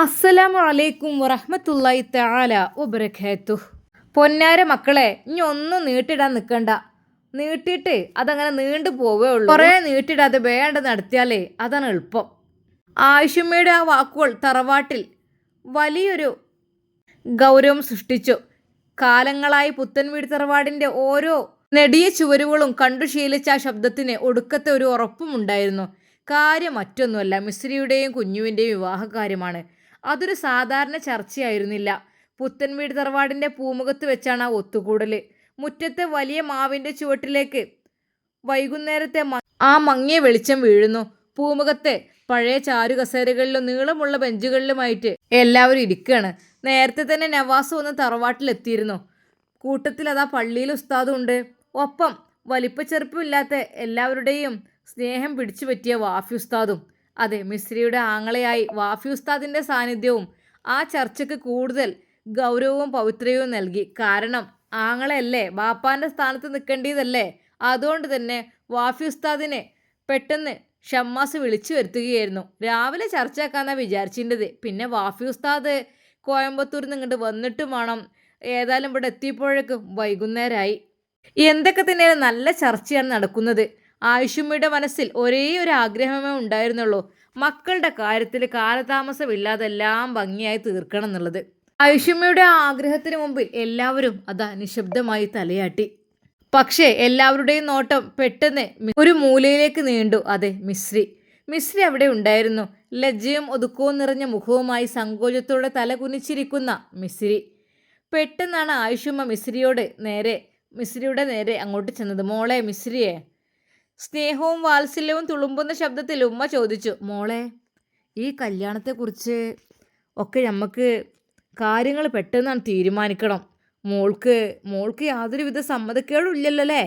അസ്സലാമു അലൈക്കും വറഹ്മത്തുള്ളാഹി തആല വബറകാതുഹു. പൊന്നാര മക്കളെ, ഇനി ഒന്നും നീട്ടിടാൻ നിൽക്കണ്ട. നീട്ടിയിട്ട് അതങ്ങനെ നീണ്ടു പോവേ ഉള്ളൂ. കുറേ നീട്ടിടാതെ വേണ്ട നടത്തിയാലേ അതാണ് എളുപ്പം. ആയിഷമ്മയുടെ ആ വാക്കുകൾ തറവാട്ടിൽ വലിയൊരു ഗൗരവം സൃഷ്ടിച്ചു. കാലങ്ങളായി പുത്തൻവീട് തറവാടിൻ്റെ ഓരോ നെടിയ ചുവരുകളും കണ്ടു ശീലിച്ച ആ ശബ്ദത്തിന് ഒടുക്കത്തെ ഒരു ഉറപ്പുമുണ്ടായിരുന്നു. കാര്യം മറ്റൊന്നുമല്ല, മിസ്രിയുടെയും കുഞ്ഞുവിൻ്റെയും വിവാഹകാര്യമാണ്. അതൊരു സാധാരണ ചർച്ചയായിരുന്നില്ല. പുത്തൻവീട് തറവാടിൻ്റെ പൂമുഖത്ത് വെച്ചാണ് ആ ഒത്തുകൂടൽ. മുറ്റത്തെ വലിയ മാവിൻ്റെ ചുവട്ടിലേക്ക് വൈകുന്നേരത്തെ ആ മങ്ങിയ വെളിച്ചം വീഴുന്നു. പൂമുഖത്തെ പഴയ ചാരുകസേരകളിലും നീളമുള്ള ബെഞ്ചുകളിലുമായിട്ട് എല്ലാവരും ഇരിക്കുകയാണ്. നേരത്തെ തന്നെ നവാസ് വന്ന് തറവാട്ടിലെത്തിയിരുന്നു. കൂട്ടത്തിൽ അതാ പള്ളിയിൽ ഉസ്താദും ഉണ്ട്. ഒപ്പം വലിപ്പച്ചെറുപ്പമില്ലാത്ത എല്ലാവരുടെയും സ്നേഹം പിടിച്ചു പറ്റിയ വാഫി ഉസ്താദും. അതെ, മിസ്രിയുടെ ആങ്ങളയായി വാഫി ഉസ്താദിൻ്റെ സാന്നിധ്യവും ആ ചർച്ചയ്ക്ക് കൂടുതൽ ഗൗരവവും പവിത്രവും നൽകി. കാരണം ആങ്ങളയല്ലേ, ബാപ്പാൻ്റെ സ്ഥാനത്ത് നിൽക്കേണ്ടതല്ലേ. അതുകൊണ്ട് തന്നെ വാഫി ഉസ്താദിനെ പെട്ടെന്ന് ഷമ്മാസ് വിളിച്ചു വരുത്തുകയായിരുന്നു. രാവിലെ ചർച്ചയാക്കാന്നാണ് വിചാരിച്ചിരുന്നത്. പിന്നെ വാഫി ഉസ്താദ് കോയമ്പത്തൂരിൽ നിന്ന് ഇങ്ങോട്ട് വന്നിട്ടും വേണം. ഏതായാലും ഇവിടെ എത്തിയപ്പോഴേക്കും വൈകുന്നേരമായി. എന്തൊക്കെ തന്നെയാണ് നല്ല ചർച്ചയാണ് നടക്കുന്നത്. ആയിഷുമ്മയുടെ മനസ്സിൽ ഒരേ ഒരു ആഗ്രഹമേ ഉണ്ടായിരുന്നുള്ളൂ, മക്കളുടെ കാര്യത്തിൽ കാലതാമസമില്ലാതെ എല്ലാം ഭംഗിയായി തീർക്കണം എന്നുള്ളത്. ആയിഷുമ്മയുടെ ആ ആഗ്രഹത്തിന് മുമ്പിൽ എല്ലാവരും അതാ നിശബ്ദമായി തലയാട്ടി. പക്ഷേ എല്ലാവരുടെയും നോട്ടം പെട്ടെന്ന് ഒരു മൂലയിലേക്ക് നീണ്ടു. അതെ, മിസ്രി അവിടെ ഉണ്ടായിരുന്നു. ലജ്ജയും ഒതുക്കവും നിറഞ്ഞ മുഖവുമായി സങ്കോചത്തോടെ തല കുനിച്ചിരിക്കുന്ന മിസ്രി. പെട്ടെന്നാണ് ആയിഷുമ്മ മിസ്രിയുടെ നേരെ അങ്ങോട്ട് ചെന്നത്. മോളെ മിസ്രിയെ. സ്നേഹവും വാത്സല്യവും തുളുമ്പുന്ന ശബ്ദത്തിൽ ഉമ്മ ചോദിച്ചു. മോളെ, ഈ കല്യാണത്തെക്കുറിച്ച് ഒക്കെ നമുക്ക് കാര്യങ്ങൾ പെട്ടെന്നാണ് തീരുമാനിക്കണം. മോൾക്ക് യാതൊരുവിധ സമ്മതക്കേടും ഇല്ലല്ലോ അല്ലേ?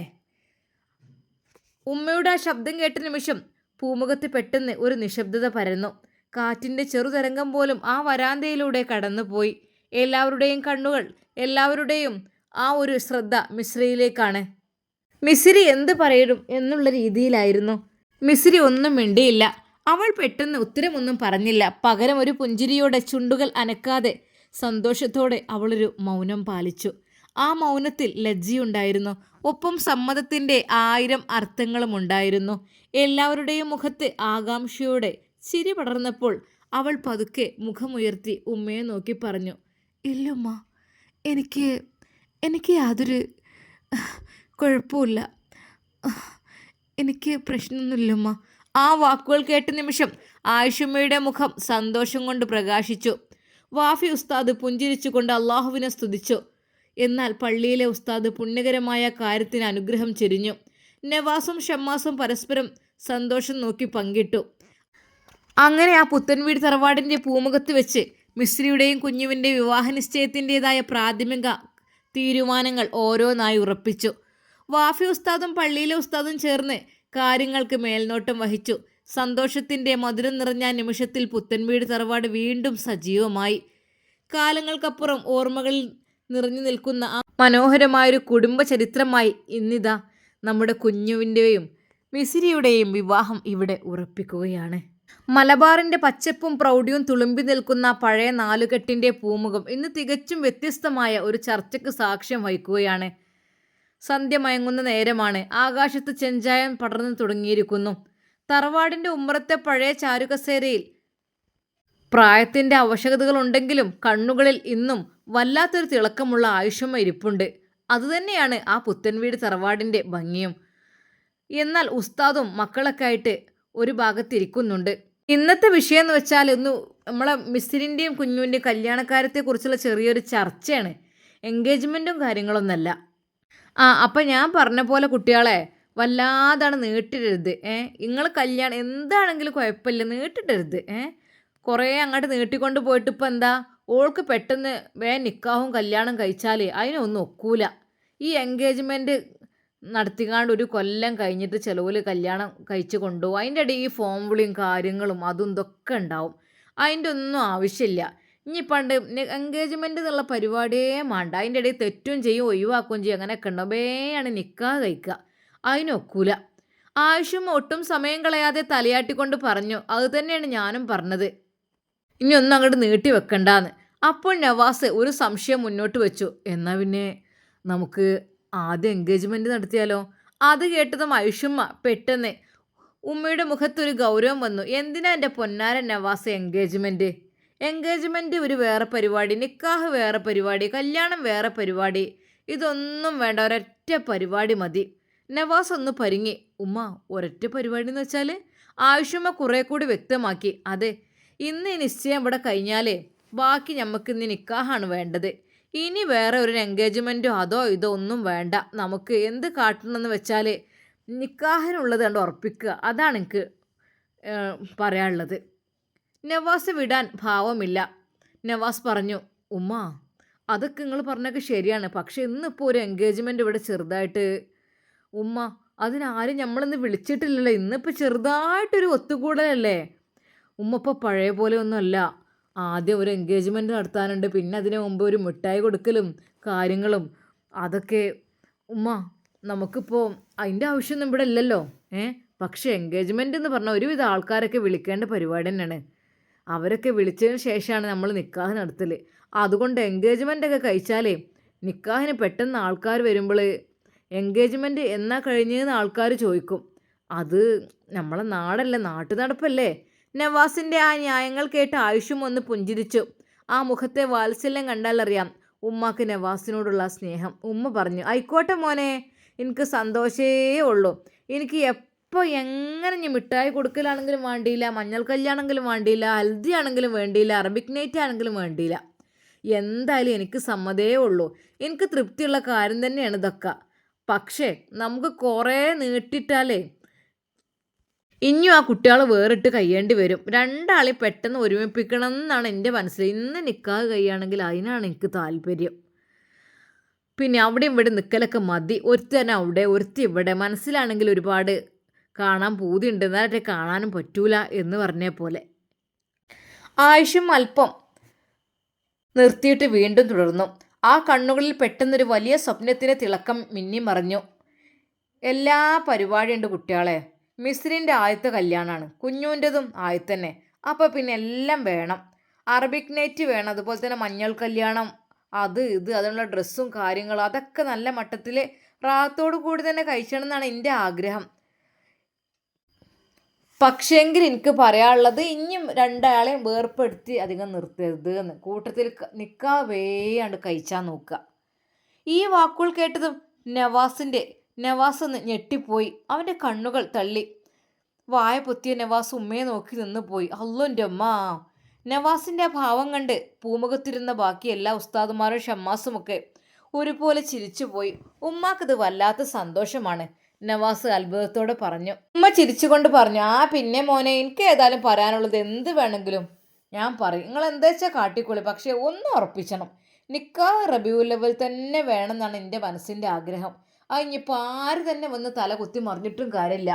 ഉമ്മയുടെ ആ ശബ്ദം കേട്ട നിമിഷം പൂമുഖത്ത് പെട്ടെന്ന് ഒരു നിശബ്ദത പരന്നു. കാറ്റിൻ്റെ ചെറുതരംഗം പോലും ആ വരാന്തയിലൂടെ കടന്നുപോയി. എല്ലാവരുടെയും കണ്ണുകൾ, എല്ലാവരുടെയും ആ ഒരു ശ്രദ്ധ മിസ്രിയിലേക്കാണ്. മിസ്രി എന്ത് പറയണം എന്നുള്ള രീതിയിലായിരുന്നു. മിസ്രി ഒന്നും മിണ്ടിയില്ല. അവൾ പെട്ടെന്ന് ഉത്തരമൊന്നും പറഞ്ഞില്ല. പകരം ഒരു പുഞ്ചിരിയോടെ, ചുണ്ടുകൾ അനക്കാതെ സന്തോഷത്തോടെ അവളൊരു മൗനം പാലിച്ചു. ആ മൗനത്തിൽ ലജ്ജയുണ്ടായിരുന്നു, ഒപ്പം സമ്മതത്തിൻ്റെ 1000 അർത്ഥങ്ങളും ഉണ്ടായിരുന്നു. എല്ലാവരുടെയും മുഖത്ത് ആകാംക്ഷയോടെ ചിരി പടർന്നപ്പോൾ അവൾ പതുക്കെ മുഖമുയർത്തി ഉമ്മയെ നോക്കി പറഞ്ഞു. ഇല്ലുമ്മ, എനിക്ക് യാതൊരു കുഴപ്പമില്ല, എനിക്ക് പ്രശ്നമൊന്നുമില്ലമ്മ. ആ വാക്കുകൾ കേട്ട നിമിഷം ആയിഷുമ്മയുടെ മുഖം സന്തോഷം കൊണ്ട് പ്രകാശിച്ചു. വാഫി ഉസ്താദ് പുഞ്ചിരിച്ചുകൊണ്ട് അള്ളാഹുവിനെ സ്തുതിച്ചു. എന്നാൽ പള്ളിയിലെ ഉസ്താദ് പുണ്യകരമായ കാര്യത്തിന് അനുഗ്രഹം ചൊരിഞ്ഞു. നവാസും ഷമ്മാസും പരസ്പരം സന്തോഷം നോക്കി പങ്കിട്ടു. അങ്ങനെ ആ പുത്തൻവീട് തറവാടിൻ്റെ പൂമുഖത്ത് വെച്ച് മിസ്രിയുടെയും കുഞ്ഞുവിൻ്റെയും വിവാഹ നിശ്ചയത്തിൻ്റെതായ പ്രാഥമിക തീരുമാനങ്ങൾ ഓരോന്നായി ഉറപ്പിച്ചു. വാഫി ഉസ്താദും പള്ളിയിലെ ഉസ്താദും ചേർന്ന് കാര്യങ്ങൾക്ക് മേൽനോട്ടം വഹിച്ചു. സന്തോഷത്തിൻ്റെ മധുരം നിറഞ്ഞ നിമിഷത്തിൽ പുത്തൻവീട് തറവാട് വീണ്ടും സജീവമായി. കാലങ്ങൾക്കപ്പുറം ഓർമ്മകളിൽ നിറഞ്ഞു നിൽക്കുന്ന ആ മനോഹരമായൊരു കുടുംബ ചരിത്രമായി ഇന്നിതാ നമ്മുടെ കുഞ്ഞുവിൻ്റെയും മിസിരിയുടെയും വിവാഹം ഇവിടെ ഉറപ്പിക്കുകയാണ്. മലബാറിൻ്റെ പച്ചപ്പും പ്രൗഢിയും തുളുമ്പി നിൽക്കുന്ന പഴയ നാലുകെട്ടിൻ്റെ പൂമുഖം ഇന്ന് തികച്ചും വ്യത്യസ്തമായ ഒരു ചർച്ചയ്ക്ക് സാക്ഷ്യം വഹിക്കുകയാണ്. സന്ധ്യ മയങ്ങുന്ന നേരമാണ്. ആകാശത്ത് ചെഞ്ചായം പടർന്നു തുടങ്ങിയിരിക്കുന്നു. തറവാടിൻ്റെ ഉമ്മറത്തെ പഴയ ചാരുകസേരയിൽ പ്രായത്തിൻ്റെ അവശതകളുണ്ടെങ്കിലും കണ്ണുകളിൽ ഇന്നും വല്ലാത്തൊരു തിളക്കമുള്ള ആയുഷമ്മ ഇരിപ്പുണ്ട്. അതുതന്നെയാണ് ആ പുത്തൻവീട് തറവാടിൻ്റെ ഭംഗിയും. എന്നാൽ ഉസ്താദും മക്കളൊക്കെ ആയിട്ട് ഒരു ഭാഗത്തിരിക്കുന്നുണ്ട്. ഇന്നത്തെ വിഷയം എന്ന് വെച്ചാൽ നമ്മളെ മിസ്രിൻ്റെയും കുഞ്ഞുവിൻ്റെയും കല്യാണക്കാര്യത്തെക്കുറിച്ചുള്ള ചെറിയൊരു ചർച്ചയാണ്. എൻഗേജ്മെൻറ്റും കാര്യങ്ങളൊന്നല്ല. അപ്പം ഞാൻ പറഞ്ഞ പോലെ കുട്ടികളെ വല്ലാതാണ് നീട്ടിടരുത്. നിങ്ങൾ കല്യാണം എന്താണെങ്കിലും കുഴപ്പമില്ല, നീട്ടിടരുത്. കുറേ അങ്ങോട്ട് നീട്ടിക്കൊണ്ട് പോയിട്ട് ഇപ്പം എന്താ, ഓൾക്ക് പെട്ടെന്ന് നിക്കാഹും കല്യാണം കഴിച്ചാൽ അതിനൊന്നും ഒക്കൂല. ഈ എൻഗേജ്മെൻറ്റ് നടത്തിക്കാണ്ട് ഒരു കൊല്ലം കഴിഞ്ഞിട്ട് ചിലവിൽ കല്യാണം കഴിച്ച് കൊണ്ടുപോകും. അതിൻ്റെ ഇടയിൽ ഈ ഫോം വിളിയും കാര്യങ്ങളും അതും ഇതൊക്കെ ഉണ്ടാവും. അതിൻ്റെ ഒന്നും ആവശ്യമില്ല. ഇനി പണ്ട് എൻഗേജ്മെൻ്റ് എന്നുള്ള പരിപാടിയേ വേണ്ട. അതിൻ്റെ ഇടയിൽ തെറ്റും ചെയ്യും, ഒഴിവാക്കുകയും ചെയ്യും, അങ്ങനെയൊക്കെ ഉണ്ടാവും. വേയാണ് നിക്കാഹ് കഴിക്കുക, അതിനൊക്കൂല. ആവശ്യം ഒട്ടും സമയം കളയാതെ തലയാട്ടിക്കൊണ്ട് പറഞ്ഞു. അത് തന്നെയാണ് ഞാനും പറഞ്ഞത്. ഇനി ഒന്നും അങ്ങോട്ട് നീട്ടി വെക്കണ്ടാന്ന്. അപ്പോൾ നവാസ് ഒരു സംശയം മുന്നോട്ട് വെച്ചു. എന്നാൽ പിന്നെ നമുക്ക് ആദ്യം എൻഗേജ്മെൻറ്റ് നടത്തിയാലോ? അത് കേട്ടതും ഐഷുമ്മ പെട്ടെന്ന് ഉമ്മയുടെ മുഖത്തൊരു ഗൗരവം വന്നു. എന്തിനാ എൻ്റെ പൊന്നാരൻ നവാസ് എൻഗേജ്മെൻറ്റ്? എൻഗേജ്മെൻറ്റ് ഒരു വേറെ പരിപാടി, നിക്കാഹ് വേറെ പരിപാടി, കല്യാണം വേറെ പരിപാടി. ഇതൊന്നും വേണ്ട, ഒരൊറ്റ പരിപാടി മതി. നവാസ് ഒന്ന് പരിങ്ങി. ഉമ്മ, ഒരൊറ്റ പരിപാടി എന്ന് വെച്ചാൽ? ആയുഷമ്മ കുറേ കൂടി വ്യക്തമാക്കി. അതെ, ഇന്ന് ഈ നിശ്ചയം ഇവിടെ കഴിഞ്ഞാലേ ബാക്കി നമുക്ക് ഇന്ന് നിക്കാഹാണ് വേണ്ടത്. ഇനി വേറെ ഒരു എൻഗേജ്മെൻറ്റോ അതോ ഇതോ ഒന്നും വേണ്ട. നമുക്ക് എന്ത് കാട്ടണമെന്ന് വെച്ചാൽ നിക്കാഹിനുള്ളത് കണ്ട് ഉറപ്പിക്കുക. അതാണ് എനിക്ക് പറയാനുള്ളത്. നവാസ് വിടാൻ ഭാവമില്ല. നവാസ് പറഞ്ഞു, ഉമ്മ അതൊക്കെ നിങ്ങൾ പറഞ്ഞൊക്കെ ശരിയാണ്. പക്ഷെ ഇന്നിപ്പോൾ ഒരു എൻഗേജ്മെൻറ്റ് ഇവിടെ ചെറുതായിട്ട്. ഉമ്മ, അതിനാരും നമ്മളിന്ന് വിളിച്ചിട്ടില്ലല്ലോ. ഇന്നിപ്പോൾ ചെറുതായിട്ടൊരു ഒത്തുകൂടലല്ലേ. ഉമ്മ ഇപ്പോൾ പഴയ പോലെ ഒന്നുമല്ല. ആദ്യം ഒരു എൻഗേജ്മെൻറ്റ് നടത്താനുണ്ട്, പിന്നെ അതിന് മുമ്പ് ഒരു മിഠായി കൊടുക്കലും കാര്യങ്ങളും. അതൊക്കെ ഉമ്മ നമുക്കിപ്പോൾ അതിൻ്റെ ആവശ്യമൊന്നും ഇവിടെ ഇല്ലല്ലോ. പക്ഷേ എൻഗേജ്മെൻ്റ് എന്ന് പറഞ്ഞാൽ ഒരുവിധ ആൾക്കാരൊക്കെ വിളിക്കേണ്ട പരിപാടി തന്നെയാണ്. അവരൊക്കെ വിളിച്ചതിന് ശേഷമാണ് നമ്മൾ നിക്കാഹ് നടത്തൽ. അതുകൊണ്ട് എൻഗേജ്മെൻ്റൊക്കെ കഴിച്ചാലേ നിക്കാഹിന് പെട്ടെന്ന് ആൾക്കാർ വരുമ്പോൾ എൻഗേജ്മെൻറ്റ് എന്നാ കഴിഞ്ഞതെന്ന് ആൾക്കാർ ചോദിക്കും. അത് നമ്മളെ നാടല്ലേ, നാട്ടു നടപ്പല്ലേ. നവാസിൻ്റെ ആ ന്യായങ്ങൾ കേട്ട് ആയുഷും ഒന്ന് പുഞ്ചിരിച്ചു. ആ മുഖത്തെ വാത്സല്യം കണ്ടാലറിയാം ഉമ്മാക്ക് നവാസിനോടുള്ള സ്നേഹം. ഉമ്മ പറഞ്ഞു, ആയിക്കോട്ടെ മോനെ, എനിക്ക് സന്തോഷമേ ഉള്ളൂ. എനിക്ക് എപ്പോൾ എങ്ങനെ ഇനി മിഠായി കൊടുക്കലാണെങ്കിലും വേണ്ടിയില്ല, മഞ്ഞൾ കല്യാണെങ്കിലും വേണ്ടിയില്ല, ഹൽദി ആണെങ്കിലും വേണ്ടിയില്ല, അറബിക് നൈറ്റ് ആണെങ്കിലും വേണ്ടിയില്ല. എന്തായാലും എനിക്ക് സമ്മതേ ഉള്ളൂ. എനിക്ക് തൃപ്തിയുള്ള കാര്യം തന്നെയാണ് ഇതൊക്കെ. പക്ഷേ നമുക്ക് കുറേ നീട്ടിട്ടാലേ ഇനിയും ആ കുട്ടികൾ വേറിട്ട് കഴിയേണ്ടി വരും. രണ്ടാളെ പെട്ടെന്ന് ഒരുമിപ്പിക്കണം എന്നാണ് എൻ്റെ മനസ്സിൽ. ഇന്ന് നിക്കാഹ് കഴിയുകയാണെങ്കിൽ അതിനാണ് എനിക്ക് താല്പര്യം. പിന്നെ അവിടെ ഇവിടെ നിൽക്കലൊക്കെ മതി. ഒരുത്തൻ അവിടെ ഒരുത്തി ഇവിടെ. മനസ്സിലാണെങ്കിൽ ഒരുപാട് കാണാൻ പൂതിയുണ്ട്, എന്നാലേ കാണാനും പറ്റൂല എന്ന് പറഞ്ഞ പോലെ. ആയുഷും അല്പം നിർത്തിയിട്ട് വീണ്ടും തുടർന്നു. ആ കണ്ണുകളിൽ പെട്ടെന്നൊരു വലിയ സ്വപ്നത്തിൻ്റെ തിളക്കം മിന്നി മറഞ്ഞു. എല്ലാ പരിപാടിയുണ്ട് കുട്ടികളെ. മിസ്രിൻ്റെ ആദ്യത്തെ കല്യാണമാണ്, കുഞ്ഞൂൻ്റെതും ആദ്യത്തന്നെ. അപ്പോൾ പിന്നെ എല്ലാം വേണം. അറബിക് നൈറ്റ് വേണം, അതുപോലെ തന്നെ മഞ്ഞൾ കല്യാണം, അത് ഇത് അതിനുള്ള ഡ്രസ്സും കാര്യങ്ങളും അതൊക്കെ നല്ല മട്ടത്തിൽ റാഹത്തോടു കൂടി തന്നെ കഴിക്കണം എന്നാണ് എൻ്റെ ആഗ്രഹം. പക്ഷേങ്കിൽ എനിക്ക് പറയാനുള്ളത് ഇനിയും രണ്ടാളെയും വേർപ്പെടുത്തി അധികം നിർത്തരുത് എന്ന്. കൂട്ടത്തിൽ നിക്കാഹ് വേയാണ്ട് കഴിച്ചാൽ നോക്കുക. ഈ വാക്കുകൾ കേട്ടതും നവാസ് ഒന്ന് ഞെട്ടിപ്പോയി. അവൻ്റെ കണ്ണുകൾ തള്ളി. വായ പൊത്തിയ നവാസ് ഉമ്മയെ നോക്കി നിന്ന് പോയി. അള്ളോൻ്റെ അമ്മ. നവാസിൻ്റെ ആ ഭാവം കണ്ട് പൂമുഖത്തിരുന്ന ബാക്കി എല്ലാ ഉസ്താദുമാരും ഷമ്മാസുമൊക്കെ ഒരുപോലെ ചിരിച്ചു പോയി. ഉമ്മാക്കിത് വല്ലാത്ത സന്തോഷമാണ്, നവാസ് അത്ഭുതത്തോടെ പറഞ്ഞു. ഉമ്മ ചിരിച്ചുകൊണ്ട് പറഞ്ഞു, ആ പിന്നെ മോനെ, എനിക്ക് ഏതായാലും പറയാനുള്ളത് എന്ത് വേണമെങ്കിലും ഞാൻ പറയും. നിങ്ങൾ എന്താ വെച്ചാൽ കാട്ടിക്കോളി. പക്ഷേ ഒന്ന് ഉറപ്പിച്ചണം, നിക്കാഹ് റബീഉൽ തന്നെ വേണമെന്നാണ് എൻ്റെ മനസ്സിൻ്റെ ആഗ്രഹം. ഇനിയിപ്പോൾ ആര് തന്നെ വന്ന് തല കുത്തി മറിഞ്ഞിട്ടും കാര്യമില്ല.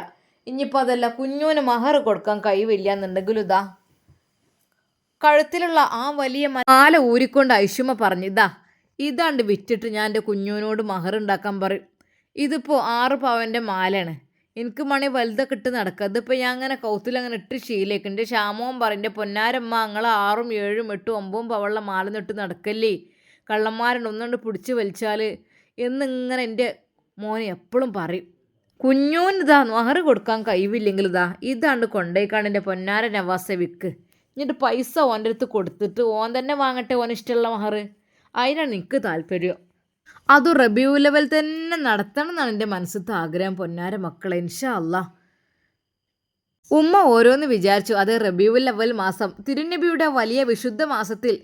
ഇനിയിപ്പോൾ അതല്ല, കുഞ്ഞൂന് മഹർ കൊടുക്കാൻ കഴിവില്ല എന്നുണ്ടെങ്കിലും ഇതാ കഴുത്തിലുള്ള ആ വലിയ മാല ഊരിക്കൊണ്ട് ഐഷുമ്മ പറഞ്ഞു, ഇതാണ്ട് വിറ്റിട്ട് ഞാൻ എൻ്റെ കുഞ്ഞൂനോട് മഹർ ഉണ്ടാക്കാൻ പറയും. ഇതിപ്പോൾ 6 പവൻ്റെ മാലയാണ്. എനിക്ക് മണി വലുതൊക്കെ ഇട്ട് നടക്കുക. ഇതിപ്പോൾ ഞാൻ അങ്ങനെ കൗത്തിലങ്ങനെ ഇട്ട് ശീലേക്ക്. എൻ്റെ ക്ഷാമവും പറയും, പൊന്നാരമ്മ നിങ്ങൾ 6, 7, 8, 9 പവനുള്ള മാല നിട്ട് നടക്കല്ലേ, കള്ളന്മാരുണ്ട് ഒന്നുകൊണ്ട് പിടിച്ച് വലിച്ചാൽ എന്നിങ്ങനെ എൻ്റെ മോനെ എപ്പോഴും പറയും. കുഞ്ഞൂനിതാ മഹർ കൊടുക്കാൻ കഴിവില്ലെങ്കിൽ ഇതാണ്ട് കൊണ്ടേക്കാണ്ട് എൻ്റെ പൊന്നാര നവാസെ വിക്ക്. എന്നിട്ട് പൈസ ഓൻ്റെ അടുത്ത് കൊടുത്തിട്ട് ഓൻ തന്നെ വാങ്ങട്ടെ, ഓൻ ഇഷ്ടമുള്ള മഹർ. അതിനാണ് എനിക്ക് താല്പര്യം. അത് റബീഉൽ തന്നെ നടത്തണം എന്നാണ് എൻ്റെ മനസ്സിലത്തെ ആഗ്രഹം. പൊന്നാര മക്കളെ, ഇൻഷാ അല്ലാ. ഉമ്മ ഓരോന്ന് വിചാരിച്ചു. അത് റബീഉൽ മാസം, തിരുനബിയുടെ വലിയ വിശുദ്ധ മാസത്തിൽ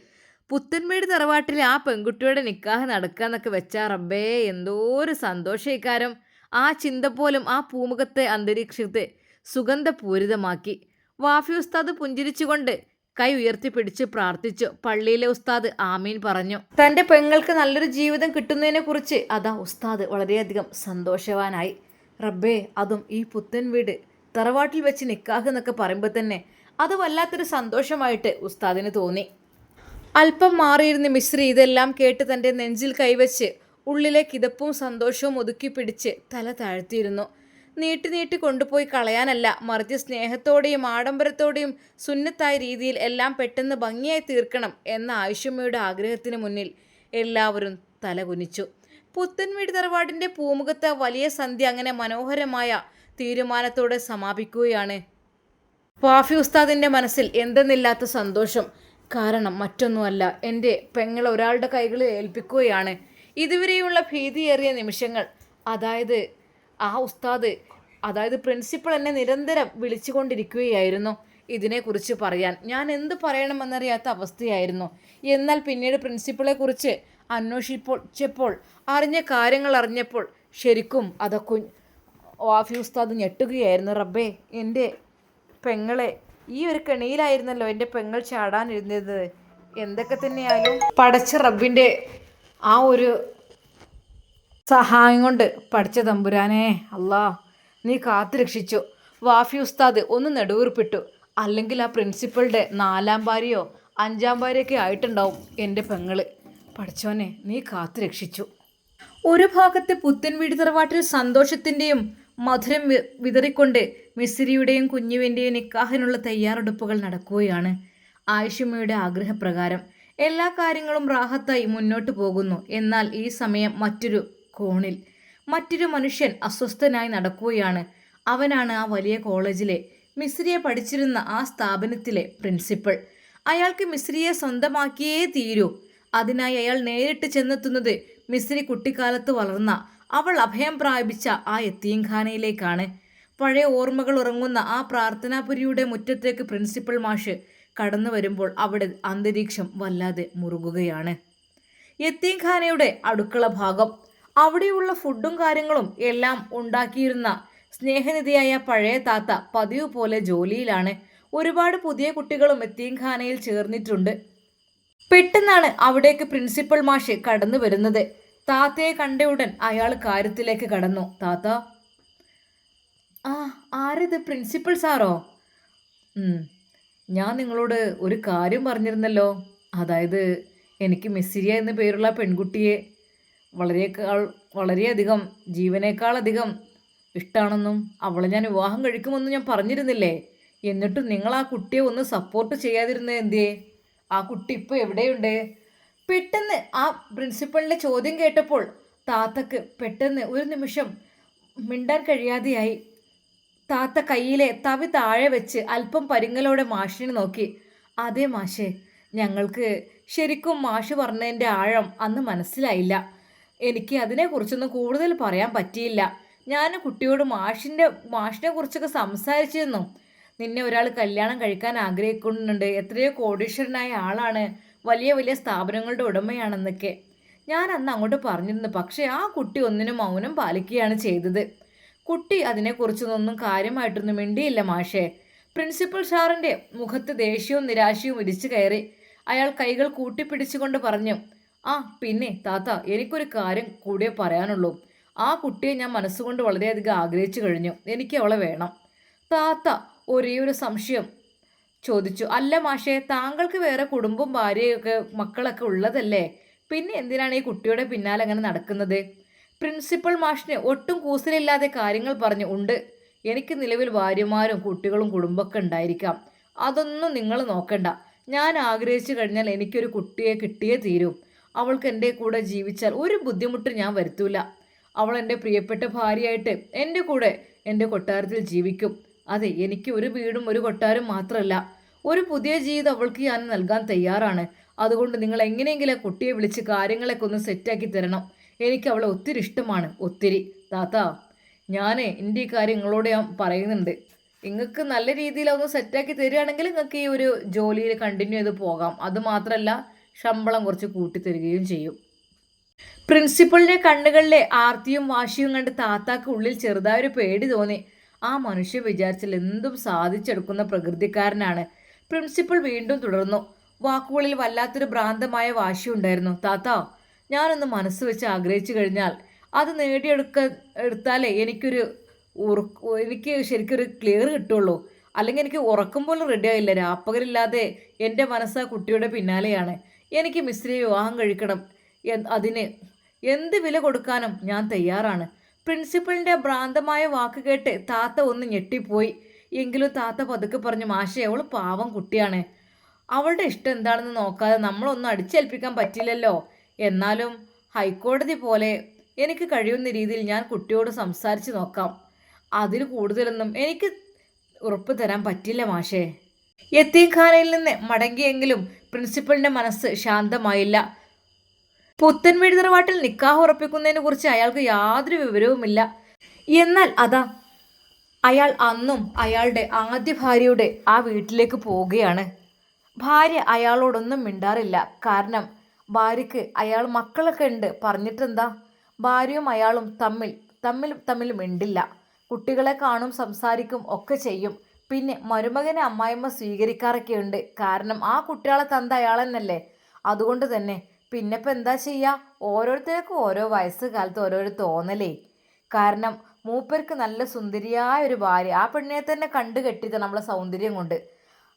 പുത്തൻവീട് തറവാട്ടിൽ ആ പെൺകുട്ടിയുടെ നിക്കാഹ് നടക്കുക എന്നൊക്കെ വെച്ചാൽ റബ്ബേ എന്തോ ഒരു സന്തോഷീകാരം. ആ ചിന്ത പോലും ആ പൂമുഖത്തെ അന്തരീക്ഷത്തെ സുഗന്ധപൂരിതമാക്കി. വാഫി ഉസ്താദ് പുഞ്ചിരിച്ചുകൊണ്ട് കൈ ഉയർത്തിപ്പിടിച്ച് പ്രാർത്ഥിച്ചു. പള്ളിയിലെ ഉസ്താദ് ആമീൻ പറഞ്ഞു. തൻ്റെ പെങ്ങൾക്ക് നല്ലൊരു ജീവിതം കിട്ടുന്നതിനെ കുറിച്ച് ഉസ്താദ് വളരെയധികം സന്തോഷവാനായി. റബ്ബേ, അതും ഈ പുത്തൻ വീട് തറവാട്ടിൽ വെച്ച് നിക്കാഹ് എന്നൊക്കെ പറയുമ്പോൾ തന്നെ അത് വല്ലാത്തൊരു സന്തോഷമായിട്ട് ഉസ്താദിന് തോന്നി. അല്പം മാറിയിരുന്ന് മിശ്രി ഇതെല്ലാം കേട്ട് തൻ്റെ നെഞ്ചിൽ കൈവച്ച് ഉള്ളിലെ കിതപ്പും സന്തോഷവും ഒതുക്കി പിടിച്ച് തല താഴ്ത്തിയിരുന്നു. നീട്ടി നീട്ടി കൊണ്ടുപോയി കളയാനല്ല, മറിച്ച് സ്നേഹത്തോടെയും ആഡംബരത്തോടെയും സുന്നത്തായ രീതിയിൽ എല്ലാം പെട്ടെന്ന് ഭംഗിയായി തീർക്കണം എന്ന ആയിഷമ്മയുടെ ആഗ്രഹത്തിന് മുന്നിൽ എല്ലാവരും തലകുനിച്ചു. പുത്തൻവീട് തറവാടിൻ്റെ പൂമുഖത്ത് വലിയ സന്ധ്യ അങ്ങനെ മനോഹരമായ തീരുമാനത്തോടെ സമാപിക്കുകയാണ്. വാഫി ഉസ്താദിൻ്റെ മനസ്സിൽ എന്തെന്നില്ലാത്ത സന്തോഷം. കാരണം മറ്റൊന്നുമല്ല, എൻ്റെ പെങ്ങൾ ഒരാളുടെ കൈകളിൽ ഏൽപ്പിക്കുകയാണ്. ഇതുവരെയുള്ള ഭീതിയേറിയ നിമിഷങ്ങൾ, അതായത് ആ ഉസ്താദ്, അതായത് പ്രിൻസിപ്പൾ എന്നെ നിരന്തരം വിളിച്ചുകൊണ്ടിരിക്കുകയായിരുന്നു ഇതിനെക്കുറിച്ച് പറയാൻ. ഞാൻ എന്ത് പറയണമെന്നറിയാത്ത അവസ്ഥയായിരുന്നു. എന്നാൽ പിന്നീട് പ്രിൻസിപ്പളെക്കുറിച്ച് അന്വേഷിച്ചപ്പോൾ അറിഞ്ഞപ്പോൾ ശരിക്കും അതൊക്കെ വാഫി ഉസ്താദ് ഞെട്ടുകയായിരുന്നു. റബ്ബേ, എൻ്റെ പെങ്ങളെ ഈ ഒരു കെണിയിലായിരുന്നല്ലോ എൻ്റെ പെങ്ങൾ ചാടാനിരുന്നത്. എന്തൊക്കെ തന്നെയായാലും പടച്ച റബ്ബിൻ്റെ ആ ഒരു സഹായം കൊണ്ട് പഠിച്ച തമ്പുരാനെ അല്ലാ, നീ കാത്തു രക്ഷിച്ചു. വാഫി ഉസ്താദ് ഒന്ന് നെടുവീർപ്പിട്ടു. അല്ലെങ്കിൽ ആ പ്രിൻസിപ്പളുടെ 4ാം ഭാര്യയോ 5ാം ഭാര്യയൊക്കെ ആയിട്ടുണ്ടാവും എൻ്റെ പെങ്ങള്. പഠിച്ചോനെ, നീ കാത്തു രക്ഷിച്ചു. ഒരു ഭാഗത്ത് പുത്തൻവീട് തറവാട്ടിൽ സന്തോഷത്തിൻ്റെയും മധുരം വിതറിക്കൊണ്ട് മിസ്രിയുടെയും കുഞ്ഞുവിൻ്റെയും നിക്കാഹിനുള്ള തയ്യാറെടുപ്പുകൾ നടക്കുകയാണ്. ആയിഷമ്മയുടെ ആഗ്രഹപ്രകാരം എല്ലാ കാര്യങ്ങളും റാഹത്തായി മുന്നോട്ട് പോകുന്നു. എന്നാൽ ഈ സമയം മറ്റൊരു കോണിൽ മറ്റൊരു മനുഷ്യൻ അസ്വസ്ഥനായി നടക്കുകയാണ്. അവനാണ് ആ വലിയ കോളേജിലെ മിസ്രിയെ പഠിച്ചിരുന്ന ആ സ്ഥാപനത്തിലെ പ്രിൻസിപ്പൾ. അയാൾക്ക് മിസ്രിയെ സ്വന്തമാക്കിയേ തീരൂ. അതിനായി അയാൾ നേരിട്ട് ചെന്നെത്തുന്നത് മിസ്രി കുട്ടിക്കാലത്ത് വളർന്ന, അവൾ അഭയം പ്രാപിച്ച ആ യത്തീംഖാനയിലേക്കാണ്. പഴയ ഓർമ്മകൾ ഉറങ്ങുന്ന ആ പ്രാർത്ഥനാപുരിയുടെ മുറ്റത്തേക്ക് പ്രിൻസിപ്പൽ മാഷ് കടന്നു വരുമ്പോൾ അവിടെ അന്തരീക്ഷം വല്ലാതെ മുറുകുകയാണ്. യത്തീംഖാനയുടെ അടുക്കള ഭാഗം, അവിടെയുള്ള ഫുഡും കാര്യങ്ങളും എല്ലാം ഉണ്ടാക്കിയിരുന്ന സ്നേഹനിധിയായ പഴയ താത്ത പതിവ് പോലെ ജോലിയിലാണ്. ഒരുപാട് പുതിയ കുട്ടികളും യത്തീംഖാനയിൽ ചേർന്നിട്ടുണ്ട്. പെട്ടെന്നാണ് അവിടേക്ക് പ്രിൻസിപ്പൽ മാഷ് കടന്നു വരുന്നത്. താത്തയെ കണ്ട ഉടൻ അയാൾ കാര്യത്തിലേക്ക് കടന്നു. താത്ത, ആരിത്, പ്രിൻസിപ്പൽ സാറോ? ഞാൻ നിങ്ങളോട് ഒരു കാര്യം പറഞ്ഞിരുന്നല്ലോ. അതായത് എനിക്ക് മിസ്സിരിയ എന്ന പേരുള്ള പെൺകുട്ടിയെ വളരെയധികം ജീവനേക്കാളധികം ഇഷ്ടമാണെന്നും അവളെ ഞാൻ വിവാഹം കഴിക്കുമെന്നും ഞാൻ പറഞ്ഞിരുന്നില്ലേ? എന്നിട്ടും നിങ്ങൾ ആ കുട്ടിയെ ഒന്ന് സപ്പോർട്ട് ചെയ്യാതിരുന്നത് എന്തേ? ആ കുട്ടി ഇപ്പോൾ എവിടെയുണ്ട്? പെട്ടെന്ന് ആ പ്രിൻസിപ്പളിൻ്റെ ചോദ്യം കേട്ടപ്പോൾ താത്തക്ക് പെട്ടെന്ന് ഒരു നിമിഷം മിണ്ടാൻ കഴിയാതെയായി. താത്ത കയ്യിലെ തവി താഴെ വെച്ച് അല്പം പരിങ്ങലോടെ മാഷിനെ നോക്കി. അതേ മാഷേ, ഞങ്ങൾക്ക് ശരിക്കും മാഷ് പറഞ്ഞതിൻ്റെ ആഴം അന്ന് മനസ്സിലായില്ല. എനിക്ക് അതിനെക്കുറിച്ചൊന്നും കൂടുതൽ പറയാൻ പറ്റിയില്ല. ഞാൻ കുട്ടിയോട് മാഷിനെ കുറിച്ചൊക്കെ സംസാരിച്ചിരുന്നു. നിന്നെ ഒരാൾ കല്യാണം കഴിക്കാൻ ആഗ്രഹിക്കുന്നുണ്ട്, എത്രയോ കോടീശ്വരനായ ആളാണ്, വലിയ വലിയ സ്ഥാപനങ്ങളുടെ ഉടമയാണെന്നൊക്കെ ഞാൻ അന്ന് അങ്ങോട്ട് പറഞ്ഞിരുന്നു. പക്ഷേ ആ കുട്ടി ഒന്നിനും മൗനം പാലിക്കുകയാണ് ചെയ്തത്. കുട്ടി അതിനെക്കുറിച്ചൊന്നും കാര്യമായിട്ടൊന്നും മിണ്ടിയില്ല മാഷേ. പ്രിൻസിപ്പൽ സാറിൻ്റെ മുഖത്ത് ദേഷ്യവും നിരാശയും ഇരിച്ചു കയറി. അയാൾ കൈകൾ കൂട്ടിപ്പിടിച്ചുകൊണ്ട് പറഞ്ഞു, പിന്നെ താത്ത, എനിക്കൊരു കാര്യം കൂടിയേ പറയാനുള്ളൂ. ആ കുട്ടിയെ ഞാൻ മനസ്സുകൊണ്ട് വളരെയധികം ആഗ്രഹിച്ചു കഴിഞ്ഞു. എനിക്ക് അവളെ വേണം. താത്ത ഒരേ ഒരു സംശയം ചോദിച്ചു. അല്ല മാഷേ, താങ്കൾക്ക് വേറെ കുടുംബം ഭാര്യയൊക്കെ മക്കളൊക്കെ ഉള്ളതല്ലേ? പിന്നെ എന്തിനാണ് ഈ കുട്ടിയുടെ പിന്നാലെ അങ്ങനെ നടക്കുന്നത്? പ്രിൻസിപ്പൽ മാഷിന് ഒട്ടും കൂസലില്ലാതെ കാര്യങ്ങൾ പറഞ്ഞു. ഉണ്ട്, എനിക്ക് നിലവിൽ ഭാര്യമാരും കുട്ടികളും കുടുംബമൊക്കെ ഉണ്ടായിരിക്കാം. അതൊന്നും നിങ്ങൾ നോക്കണ്ട. ഞാൻ ആഗ്രഹിച്ചു കഴിഞ്ഞാൽ എനിക്കൊരു കുട്ടിയെ കിട്ടിയേ തീരൂ. അവൾക്ക് എൻ്റെ കൂടെ ജീവിച്ചാൽ ഒരു ബുദ്ധിമുട്ടും ഞാൻ വരുത്തൂല. അവൾ എൻ്റെ പ്രിയപ്പെട്ട ഭാര്യയായിട്ട് എൻ്റെ കൂടെ എൻ്റെ കൊട്ടാരത്തിൽ ജീവിക്കും. അതെ, എനിക്ക് ഒരു വീടും ഒരു കൊട്ടാരം മാത്രമല്ല, ഒരു പുതിയ ജീവിതം അവൾക്ക് ഞാൻ നൽകാൻ തയ്യാറാണ്. അതുകൊണ്ട് നിങ്ങൾ എങ്ങനെയെങ്കിലും കുട്ടിയെ വിളിച്ച് കാര്യങ്ങളൊക്കെ ഒന്ന് സെറ്റാക്കി തരണം. എനിക്ക് അവളെ ഒത്തിരി ഇഷ്ടമാണ്, ഒത്തിരി. താത്ത, ഞാൻ എൻ്റെ ഈ കാര്യം നിങ്ങളോട് ഞാൻ പറയുന്നുണ്ട്. നിങ്ങൾക്ക് നല്ല രീതിയിൽ ഒന്ന് സെറ്റാക്കി തരികയാണെങ്കിൽ നിങ്ങൾക്ക് ഈ ഒരു ജോലിയിൽ കണ്ടിന്യൂ ചെയ്ത് പോകാം. അതുമാത്രമല്ല, ശമ്പളം കുറച്ച് കൂട്ടിത്തരികയും ചെയ്യും. പ്രിൻസിപ്പളിൻ്റെ കണ്ണുകളിലെ ആർത്തിയും വാശിയും കണ്ട് താത്താക്ക് ഉള്ളിൽ ചെറുതായൊരു പേടി തോന്നി. ആ മനുഷ്യ വിചാരിച്ചാൽ എന്തും സാധിച്ചെടുക്കുന്ന പ്രകൃതിക്കാരനാണ്. പ്രിൻസിപ്പൾ വീണ്ടും തുടർന്നു. വാക്കുകളിൽ വല്ലാത്തൊരു ഭ്രാന്തമായ വാശിയുണ്ടായിരുന്നു. താത്ത, ഞാനൊന്ന് മനസ്സ് വെച്ച് ആഗ്രഹിച്ചു കഴിഞ്ഞാൽ അത് എടുത്താലേ എനിക്ക് ശരിക്കൊരു ക്ലിയർ കിട്ടുള്ളൂ. അല്ലെങ്കിൽ എനിക്ക് ഉറക്കം പോലും റെഡി ആയില്ല. രാപ്പകലില്ലാതെ എൻ്റെ മനസ്സ് ആ കുട്ടിയുടെ പിന്നാലെയാണ്. എനിക്ക് മിസ്രിയെ വിവാഹം കഴിക്കണം. അതിന് എന്ത് വില കൊടുക്കാനും ഞാൻ തയ്യാറാണ്. പ്രിൻസിപ്പളിൻ്റെ ഭ്രാന്തമായ വാക്ക് കേട്ട് താത്ത ഒന്ന് ഞെട്ടിപ്പോയി. എങ്കിലും താത്ത പതുക്കെ പറഞ്ഞു, മാഷേ അവൾ പാവം കുട്ടിയാണ്, അവളുടെ ഇഷ്ടം എന്താണെന്ന് നോക്കാതെ നമ്മളൊന്നും അടിച്ചേൽപ്പിക്കാൻ പറ്റില്ലല്ലോ. എന്നാലും ഹൈക്കോടതി പോലെ എനിക്ക് കഴിയുന്ന രീതിയിൽ ഞാൻ കുട്ടിയോട് സംസാരിച്ച് നോക്കാം. അതിൽ കൂടുതലൊന്നും എനിക്ക് ഉറപ്പ് തരാൻ പറ്റില്ല മാഷേ. യത്തീംഖാനയിൽ നിന്ന് മടങ്ങിയെങ്കിലും പ്രിൻസിപ്പളിന്റെ മനസ്സ് ശാന്തമായില്ല. പുത്തൻ വീട് തറവാട്ടിൽ നിക്കാഹ് ഉറപ്പിക്കുന്നതിനെ കുറിച്ച് അയാൾക്ക് യാതൊരു വിവരവുമില്ല. എന്നാൽ അതാ അയാൾ അന്നും അയാളുടെ ആദ്യ ഭാര്യയുടെ ആ വീട്ടിലേക്ക് പോവുകയാണ്. ഭാര്യ അയാളോടൊന്നും മിണ്ടാറില്ല. കാരണം ഭാര്യയ്ക്ക് അയാൾ മക്കളൊക്കെ ഉണ്ട്, പറഞ്ഞിട്ടെന്താ. ഭാര്യയും അയാളും തമ്മിൽ തമ്മിൽ തമ്മിൽ മിണ്ടില്ല. കുട്ടികളെ കാണും, സംസാരിക്കും ഒക്കെ ചെയ്യും. പിന്നെ മരുമകനെ അമ്മായിമ്മ സ്വീകരിക്കാറൊക്കെ ഉണ്ട്. കാരണം ആ കുട്ടികളെ തന്ത അയാൾ തന്നെയല്ലേ. അതുകൊണ്ട് തന്നെ പിന്നെ ഇപ്പം എന്താ ചെയ്യുക, ഓരോരുത്തർക്കും ഓരോ വയസ്സ് കാലത്ത് ഓരോരോ തോന്നലേ. കാരണം മൂപ്പർക്ക് നല്ല സുന്ദരിയായ ഒരു ഭാര്യ, ആ പെണ്ണിനെ തന്നെ കണ്ടു കെട്ടിയത് നമ്മളെ സൗന്ദര്യം കൊണ്ട്.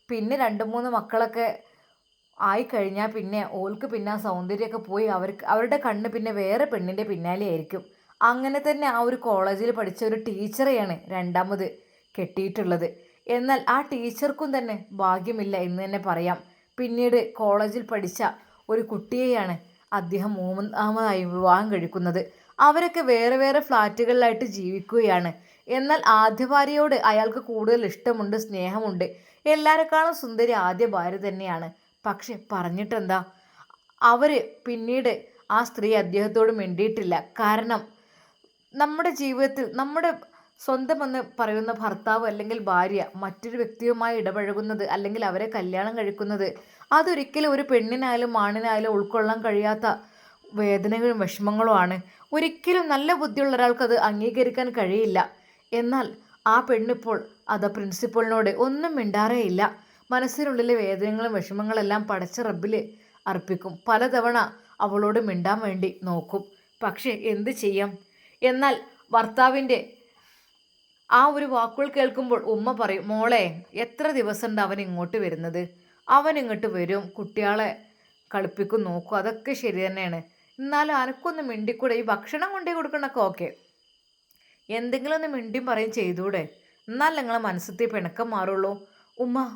പിന്നെ 2-3 മക്കളൊക്കെ ആയിക്കഴിഞ്ഞാൽ പിന്നെ ഓൾക്ക് പിന്നെ ആ സൗന്ദര്യമൊക്കെ പോയി അവരുടെ കണ്ണ് പിന്നെ വേറെ പെണ്ണിൻ്റെ പിന്നാലെ ആയിരിക്കും. അങ്ങനെ തന്നെ ആ ഒരു കോളേജിൽ പഠിച്ച ഒരു ടീച്ചറെയാണ് രണ്ടാമത് കെട്ടിയിട്ടുള്ളത്. എന്നാൽ ആ ടീച്ചർക്കും തന്നെ ഭാഗ്യമില്ല എന്ന് തന്നെ പറയാം. പിന്നീട് കോളേജിൽ പഠിച്ച ഒരു കുട്ടിയെയാണ് അദ്ദേഹം 3ാമതായി വിവാഹം കഴിക്കുന്നത്. അവരൊക്കെ വേറെ വേറെ ഫ്ലാറ്റുകളിലായിട്ട് ജീവിക്കുകയാണ്. എന്നാൽ ആദ്യ ഭാര്യയോട് അയാൾക്ക് കൂടുതൽ ഇഷ്ടമുണ്ട്, സ്നേഹമുണ്ട്. എല്ലാവരെക്കാളും സുന്ദരി ആദ്യ ഭാര്യ തന്നെയാണ്. പക്ഷെ പറഞ്ഞിട്ടെന്താ, അവർ പിന്നീട് ആ സ്ത്രീ അദ്ദേഹത്തോട് മിണ്ടിയിട്ടില്ല. കാരണം നമ്മുടെ ജീവിതത്തിൽ നമ്മുടെ സ്വന്തം എന്ന് പറയുന്ന ഭർത്താവ് അല്ലെങ്കിൽ ഭാര്യ മറ്റൊരു വ്യക്തിയുമായി ഇടപഴകുന്നത് അല്ലെങ്കിൽ അവരെ കല്യാണം കഴിക്കുന്നത് അതൊരിക്കലും ഒരു പെണ്ണിനായാലും ആണിനായാലും ഉൾക്കൊള്ളാൻ കഴിയാത്ത വേദനകളും വിഷമങ്ങളുമാണ്. ഒരിക്കലും നല്ല ബുദ്ധിയുള്ള ഒരാൾക്കത് അംഗീകരിക്കാൻ കഴിയില്ല. എന്നാൽ ആ പെണ്ണിപ്പോൾ അത് പ്രിൻസിപ്പളിനോട് ഒന്നും മിണ്ടാറേയില്ല. മനസ്സിനുള്ളിലെ വേദനകളും വിഷമങ്ങളെല്ലാം പടച്ച റബ്ബിൽ അർപ്പിക്കും. പലതവണ അവളോട് മിണ്ടാൻ വേണ്ടി നോക്കും. പക്ഷേ എന്ത് ചെയ്യാം. എന്നാൽ ഭർത്താവിൻ്റെ ആ ഒരു വാക്കുകൾ കേൾക്കുമ്പോൾ ഉമ്മ പറയും, മോളെ എത്ര ദിവസമുണ്ട് അവൻ ഇങ്ങോട്ട് വരുന്നത്, അവൻ ഇങ്ങോട്ട് വരും, കുട്ടികളെ കളിപ്പിക്കും, നോക്കും, അതൊക്കെ ശരി തന്നെയാണ്. എന്നാലും അനക്കൊന്ന് മിണ്ടിക്കൂടെ, ഈ ഭക്ഷണം കൊണ്ടേ കൊടുക്കണൊക്കെ ഓക്കെ, എന്തെങ്കിലും ഒന്ന് മിണ്ടിയും പറയും ചെയ്തൂടെ, എന്നാൽ നിങ്ങളെ മനസ്സിൽ പിണക്കം മാറുള്ളൂ. ഉമ്മ